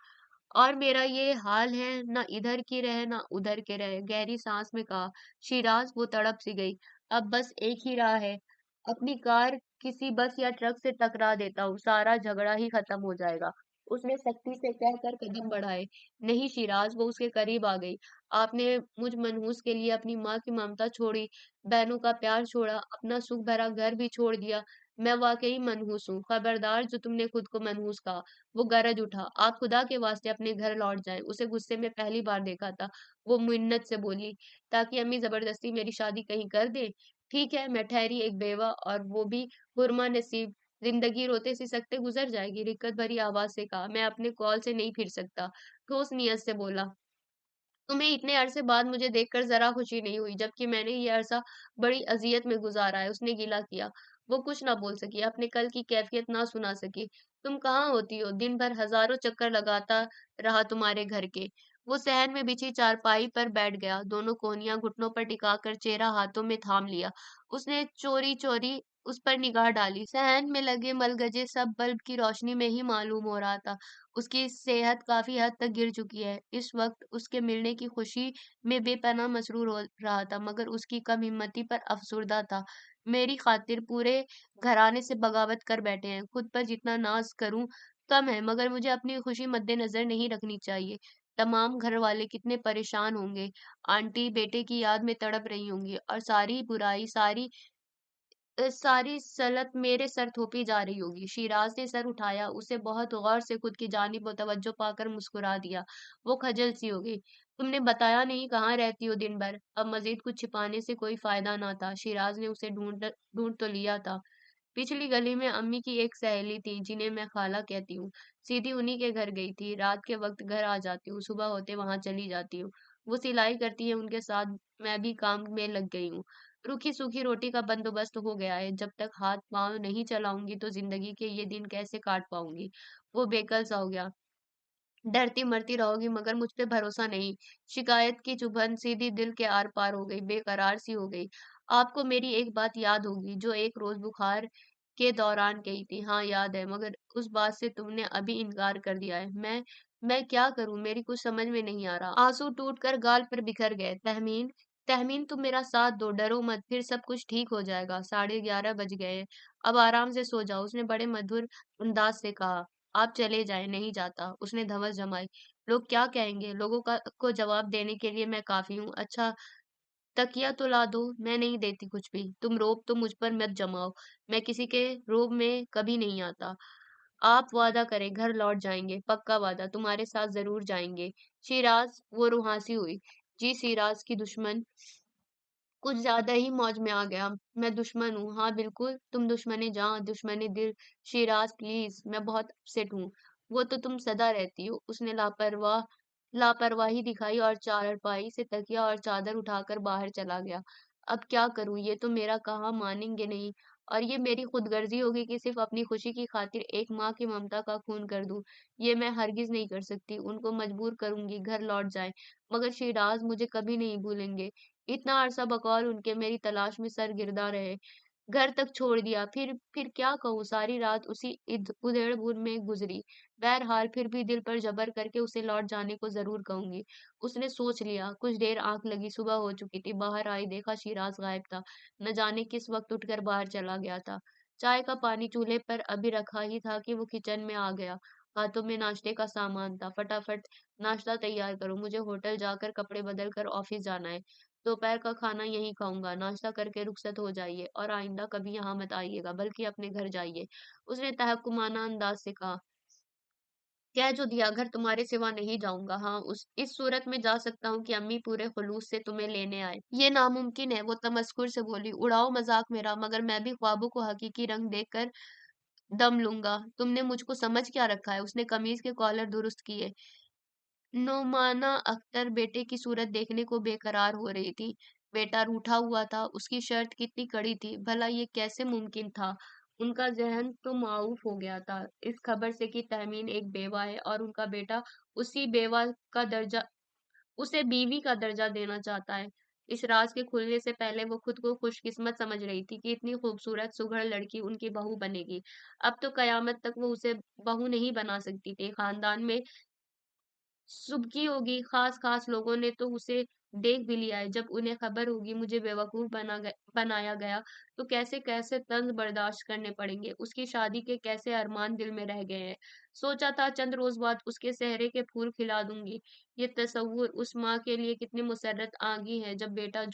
और मेरा ये हाल है, ना इधर की रहे ना उधर के रहे। गहरी सांस में कहा। शिराज, वो तड़प सी गई। अब बस एक ही राह है, अपनी कार किसी बस या ट्रक से टकरा देता हूँ, सारा झगड़ा ही खत्म हो जाएगा। उसने सख्ती से कहकर कदम बढ़ाए। नहीं शिराज, वो उसके करीब आ गई। आपने मुझ मनहूस के लिए अपनी माँ की ममता छोड़ी, बहनों का प्यार छोड़ा, अपना सुख भरा घर भी छोड़ दिया। मैं वाकई मनहूस हूँ। खबरदार, जो तुमने खुद को मनहूस कहा। वो गरज उठा। आप खुदा के वास्ते अपने घर लौट जाएं। उसे गुस्से में पहली बार देखा था। वो मिन्नत से बोली, ताकि अम्मी जबरदस्ती मेरी शादी कहीं कर दे। ठीक है, मैं ठहरी एक बेवा, और वो भी हुर्मा नसीब। जिंदगी रोते सिसकते गुजर जाएगी। रिक्कत भरी आवाज से कहा। मैं अपने कॉल से नहीं फिर सकता। ठोस नीयत से बोला। तुम्हें इतने अरसे बाद मुझे देखकर ज़रा खुशी नहीं हुई, जबकि मैंने ये अरसा बड़ी अज़ियत में गुज़ारा है। उसने गिला किया। वो कुछ ना बोल सकी, अपने कल की कैफ़ियत ना सुना सकी। तुम कहाँ होती हो? दिन भर हज़ारों चक्कर लगाता रहा तुम्हारे घर के। वो सहन में बिछी चारपाई पर बैठ गया, दोनों कोहनियाँ घुटनों पर टिकाकर चेहरा हाथों में थाम लिया। उसने चोरी-चोरी उस पर निगाह डाली। सहन में लगे मलगजे सब बल्ब की रोशनी में ही मालूम हो रहा था। उसकी सेहत काफ़ी हद तक गिर चुकी है। इस वक़्त उसके मिलने की खुशी में बेपनाह मसरूर हो रहा था, मगर उसकी कम हिम्मती पर अफ़सुर्दा था। मेरी ख़ातिर पूरे घराने से बगावत कर बैठे हैं। खुद पर जितना नाज़ करूँ कम है, मगर मुझे अपनी खुशी मद्देनज़र नहीं रखनी चाहिए। तमाम घरवाले कितने परेशान होंगे। आंटी बेटे की याद में तड़प रही होंगी, और सारी बुराई, सारी सलत मेरे सर थोपी जा रही होगी। शिराज ने सर उठाया, उसे बहुत गौर से खुद की जानिब मुतवज्जो पाकर मुस्कुरा दिया। वो खजल सी हो गई। तुमने बताया नहीं, कहाँ रहती हो दिन भर? अब मजीद कुछ छिपाने से कोई फायदा ना था। शिराज ने उसे ढूंढ तो लिया था। पिछली गली में अम्मी की एक सहेली थी, जिन्हें मैं खाला कहती हूँ। सीधी उन्हीं के घर गई थी। रात के वक्त घर आ जाती हूँ, सुबह होते वहां चली जाती हूँ। वो सिलाई करती है उनके साथ, मैं भी काम में लग गई हूँ। रूखी सूखी रोटी का बंदोबस्त हो गया है। जब तक हाथ पांव नहीं चलाऊंगी तो जिंदगी के ये दिन कैसे काट पाऊंगी? वो बेकल सा हो गया। डरती मरती रहोगी, मगर मुझ पे भरोसा नहीं। शिकायत की चुभन सीधी दिल के आर पार हो गई, बेकरार सी हो गई। आपको मेरी एक बात याद होगी, जो एक रोज बुखार के दौरान कही थी। हाँ याद है, मगर उस बात से तुमने अभी इनकार कर दिया है। मैं क्या करूं? मेरी कुछ समझ में नहीं आ रहा। आंसू टूट कर गाल पर बिखर गए। तहमीन, तहमीन, तुम मेरा साथ दो, डरो मत, फिर सब कुछ ठीक हो जाएगा। 11:30 बज गए हैं। अब आराम से सो जाओ, उसने बड़े मधुर अंदाज से कहा। आप चले जाएं। नहीं जाता, उसने धमक जमाई। लोग क्या कहेंगे? लोगों का को जवाब देने के लिए मैं काफी हूँ। अच्छा, तकिया तो ला दो। मैं नहीं देती कुछ भी। तुम रोब तो मुझ पर मत जमाओ। मैं किसी के रोब में कभी नहीं आता। आप वादा करें, घर लौट जाएंगे। पक्का वादा, तुम्हारे साथ जरूर जाएंगे। शिराज, वो रुहासी हुई। जी सिराज की दुश्मन कुछ ज्यादा ही मौज में आ गया। मैं दुश्मन हूँ? हाँ बिल्कुल, तुम दुश्मने जान, दुश्मने दिल। शिराज प्लीज, मैं बहुत अपसेट हूँ। वो तो तुम सदा रहती हो। उसने लापरवाही दिखाई और चारपाई से तकिया और चादर उठाकर बाहर चला गया। अब क्या करूं? ये तो मेरा कहा मानेंगे नहीं। और ये मेरी खुदगर्जी होगी कि सिर्फ अपनी खुशी की खातिर एक माँ की ममता का खून कर दूं। ये मैं हरगिज नहीं कर सकती। उनको मजबूर करूंगी घर लौट जाएं, मगर शिराज मुझे कभी नहीं भूलेंगे। इतना अरसा बकौल उनके मेरी तलाश में सर गिरदा रहे, घर तक छोड़ दिया। फिर क्या कहूँ, सारी रात उसी उधेड़-बुन में गुजरी। बहरहाल फिर भी दिल पर जबर करके उसे लौट जाने को ज़रूर कहूँगी। उसने सोच लिया। कुछ देर आँख लगी, सुबह हो चुकी थी। बाहर आई, देखा शिराज़ गायब था। न जाने किस वक़्त उठकर बाहर चला गया था। चाय का पानी चूल्हे पर अभी रखा ही था कि वो किचन में आ गया। हाथों में नाश्ते का सामान था। फटाफट नाश्ता तैयार करो, मुझे होटल जाकर कपड़े बदल कर ऑफ़िस जाना है। दोपहर का खाना यहीं खाऊँगा, नाश्ता करके रुखसत हो जाइए और आइंदा कभी यहाँ मत आइएगा, बल्कि अपने घर जाइए। उसने तहकुमाना अंदाज से कहा। कह जो दिया, घर तुम्हारे सिवा नहीं जाऊँगा। हाँ, उस इस सूरत में जा सकता हूँ कि अम्मी पूरे खुलूस से तुम्हें लेने आए। ये नामुमकिन है, वो तमस्कुर से बोली। उड़ाओ मज़ाक मेरा, मगर मैं भी ख्वाबों को हकीकी रंग देकर दम लूँगा। तुमने मुझको समझ क्या रखा है? उसने कमीज़ के कॉलर दुरुस्त किए। नुमाना अख्तर बेटे की सूरत देखने को बेकरार हो रही थी। बेटा रूठा हुआ था, उसकी शर्त कितनी कड़ी थी, भला ये कैसे मुमकिन था? उनका ज़हन तो माऊफ हो गया था इस खबर से कि तहमीन एक बेवा है और उनका बेटा उसी बेवा का दर्जा उसे बीवी का दर्जा देना चाहता है। इस राज के खुलने से पहले वो खुद को खुशकिस्मत समझ रही थी कि इतनी खूबसूरत सुघड़ लड़की उनकी बहू बनेगी। अब तो कयामत तक वो उसे बहू नहीं बना सकती थी। खानदान में सुबकी होगी, खास-खास लोगों ने तो उसे देख भी लिया है। जब उन्हें खबर होगी मुझे बेवकूफ़ बनाया गया, तो कैसे-कैसे तंज़ बर्दाश्त करने पड़ेंगे। उसकी शादी के कैसे अरमान दिल में रह गए हैं। सोचा था चंद रोज़ बाद उसके सेहरे के फूल खिला दूँगी। ये तसव्वुर उस माँ के लिए कितनी मुसर्रत आँगी है जब बेटा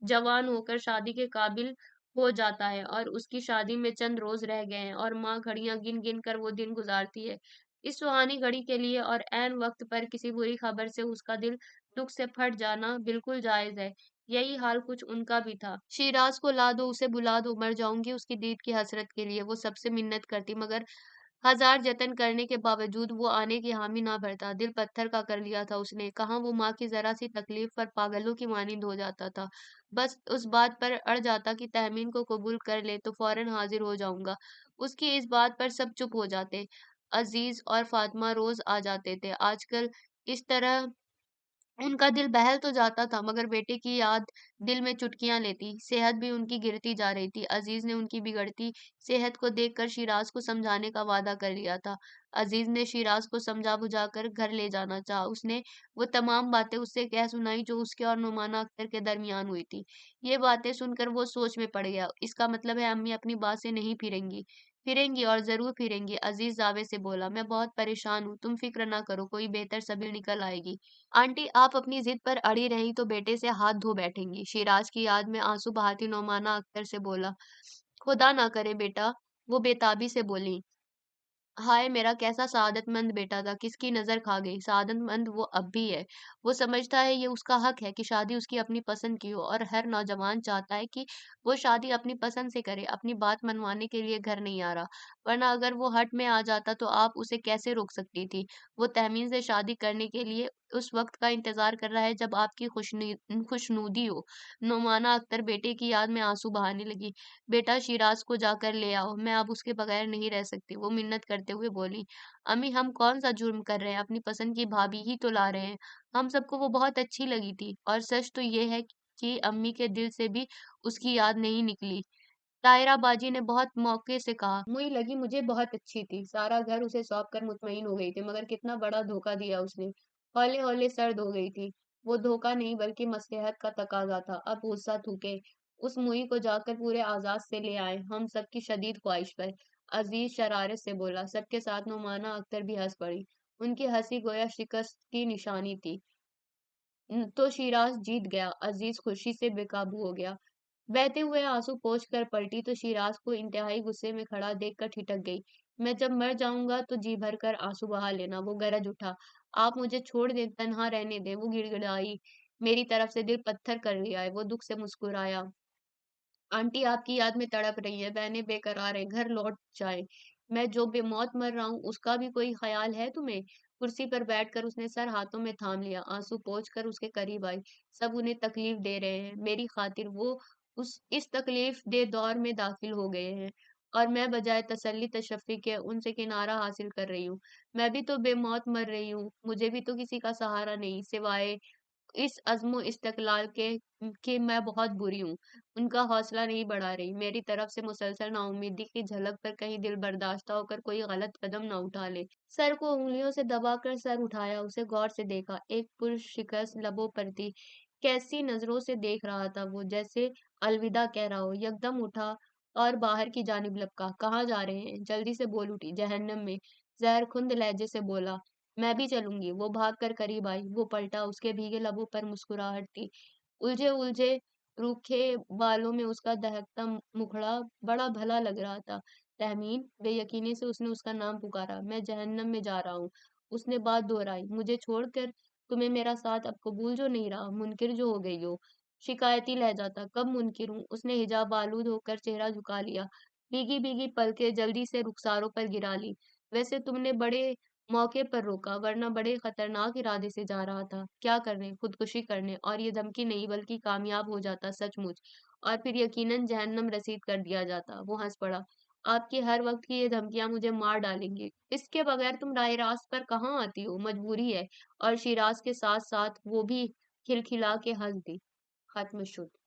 जवान होकर शादी के काबिल हो जाता है और उसकी शादी में चंद रोज़ रह गए हैं और माँ घड़ियाँ गिन-गिन कर वो दिन गुज़ारती है। इस सुहानी घड़ी के लिए और ऐन वक़्त पर किसी बुरी खबर से उसका दिल दुःख से फट जाना बिल्कुल जायज़ है। यही हाल कुछ उनका भी था। शिराज़ को ला दो, उसे बुला दो, मर जाऊँगी उसकी दीद की हसरत के लिए। वो सबसे मिन्नत करती, मगर हज़ार जतन करने के बावजूद वो आने की हामी ना भरता। दिल पत्थर का कर लिया था उसने। कहाँ वो माँ की ज़रा-सी तकलीफ़ पर पागलों की मानिंद हो जाता था। बस उस बात पर अड़ जाता कि तहमीन को कबूल कर ले तो फ़ौरन हाज़िर हो जाऊँगा। उसकी इस बात पर सब चुप हो जाते। अज़ीज़ और फ़ातिमा रोज़ आ जाते थे। आजकल इस तरह उनका दिल बहल तो जाता था, मगर बेटे की याद दिल में चुटकियाँ लेती। सेहत भी उनकी गिरती जा रही थी। अज़ीज़ ने उनकी बिगड़ती सेहत को देखकर शिराज़ को समझाने का वादा कर लिया था। अज़ीज़ ने शिराज़ को समझा-बुझा कर घर ले जाना चाहा। उसने वो तमाम बातें उससे कह सुनाई जो उसके और नुमाना अख्तर के दरमियान हुई थी। ये बातें सुनकर वो सोच में पड़ गया। इसका मतलब है अम्मी अपनी बात से नहीं फिरेंगी। फिरेंगी और ज़रूर फिरेंगी, अज़ीज़ दावे से बोला। मैं बहुत परेशान हूँ, तुम फ़िक्र ना करो, कोई बेहतर सबील निकल आएगी। आंटी आप अपनी जिद पर अड़ी रहीं तो बेटे से हाथ धो बैठेंगी। शिराज की याद में आंसू बहाती नौमाना अख्तर से बोला। खुदा ना करे बेटा, वो बेताबी से बोली। हाय मेरा कैसा सआदतमंद बेटा था, किसकी नज़र खा गई। सआदतमंद वो अब भी है। वो समझता है ये उसका हक है कि शादी उसकी अपनी पसंद की हो और हर नौजवान चाहता है कि वो शादी अपनी पसंद से करे, अपनी बात मनवाने के लिए घर नहीं आ रहा। वरना अगर वो हठ में आ जाता तो आप उसे कैसे रोक सकती थी? वो तहमीन से शादी करने के लिए उस वक़्त का इंतज़ार कर रहा है जब आपकी खुशनुदी हो। नुमाना अख्तर बेटे की याद में आँसू बहाने लगी। बेटा शिराज़ को जाकर ले आओ, मैं अब उसके बगैर नहीं रह सकती। वो मिन्नत करते हुए बोली, अम्मी हम कौन-सा जुर्म कर रहे हैं, अपनी पसंद की भाभी ही तो ला रहे हैं। हम सबको वो बहुत अच्छी लगी थी और सच तो ये है कि अम्मी के दिल से भी उसकी याद नहीं निकली। तायरा बाजी ने बहुत मौके से कहा, मुई लगी मुझे बहुत अच्छी थी। सारा घर उसे सौंप कर मुतमईन हो गई थी, मगर कितना बड़ा धोखा दिया उसने। हौले-हौले सर्द हो गई थी। वो धोखा नहीं बल्कि मसलहत का तकाज़ा था। अब गुस्सा थूके, उस मुई को जाकर पूरे आज़ाद से ले आए, हम सबकी शदीद ख्वाहिश पर। अज़ीज़ शरारत से बोला। सबके साथ नुमाना अख्तर भी हँस पड़ी। उनकी हँसी गोया शिकस्त की निशानी थी। तो शिराज़ जीत गया। अज़ीज़ खुशी से बेकाबू हो गया। बहते हुए आंसू पोंछ कर पलटी तो शिराज को इंतहाई गुस्से में खड़ा देखकर ठिठक गई। मैं जब मर जाऊंगा तो जी भर कर आंसू बहा लेना। वो गरज उठा। आप मुझे छोड़ दें, तन्हा रहने दें। वो गिड़गिड़ाई। मेरी तरफ से दिल पत्थर कर लिया है। वो दुख से मुस्कुराया। आंटी आपकी याद में तड़प रही है, बहनें बेकरार हैं, घर लौट जाएं। मैं जो बेमौत मर रहा हूँ उसका भी कोई ख्याल है तुम्हें? कुर्सी पर बैठकर उसने सर हाथों में थाम लिया, आंसू पोंछ कर उसके करीब आई। सब उन्हें तकलीफ दे रहे हैं, मेरी खातिर वो اس تکلیف دہ دور میں داخل ہو گئے ہیں، اور میں بجائے تسلی تشفی کے ان سے کنارہ حاصل کر رہی ہوں۔ میں بھی تو بے موت مر رہی ہوں، مجھے بھی تو کسی کا سہارا نہیں سوائے اس عزم و استقلال کے کہ میں بہت بری ہوں۔ ان کا حوصلہ نہیں بڑھا رہی، میری طرف سے مسلسل ناامیدی کی جھلک پر کہیں دل برداشتہ ہو کر کوئی غلط قدم نہ اٹھا لے۔ سر کو انگلیوں سے دبا کر سر اٹھایا، اسے غور سے دیکھا، ایک پرشکست لبوں پر تھی۔ کیسی نظروں سے دیکھ رہا تھا وہ، جیسے الوداع کہہ رہا ہو۔ یکدم اٹھا اور باہر کی جانب لپکا۔ کہاں جا رہے ہیں؟ جلدی سے بول اٹھی۔ جہنم میں، زہر کھند لہجے سے بولا۔ میں بھی چلوں گی۔ وہ بھاگ کر قریب آئی، وہ پلٹا، اس کے بھیگے لبوں پر مسکراہٹ تھی، الجھے الجھے روکھے بالوں میں اس کا دہکتا مکھڑا بڑا بھلا لگ رہا تھا۔ تہمین، بے یقینی سے اس نے اس کا نام پکارا۔ میں جہنم میں جا رہا ہوں، اس نے بات دہرائی، مجھے چھوڑ کر۔ تمہیں میرا ساتھ اب قبول جو نہیں رہا، منکر جو ہو گئی ہو۔ شکایتی لہجہ تھا۔ کب منکر ہوں؟ اس نے حجاب آلود ہو کر چہرہ جھکا لیا، بھیگی بھیگی پلکیں جلدی سے رخساروں پر گرا لی۔ ویسے تم نے بڑے موقع پر روکا، ورنہ بڑے خطرناک ارادے سے جا رہا تھا۔ کیا کرنے؟ خودکشی کرنے؟ اور یہ دھمکی نہیں بلکہ کامیاب ہو جاتا سچ مچ، اور پھر یقیناً جہنم رسید کر دیا جاتا۔ وہ ہنس پڑا۔ آپ کی ہر وقت کی یہ دھمکیاں مجھے مار ڈالیں گی۔ اس کے بغیر تم راہ راست پر کہاں آتی ہو؟ مجبوری ہے۔ اور شیراز کے ساتھ ساتھ وہ بھی کھلکھلا کے ہنس دی۔ ختم شد۔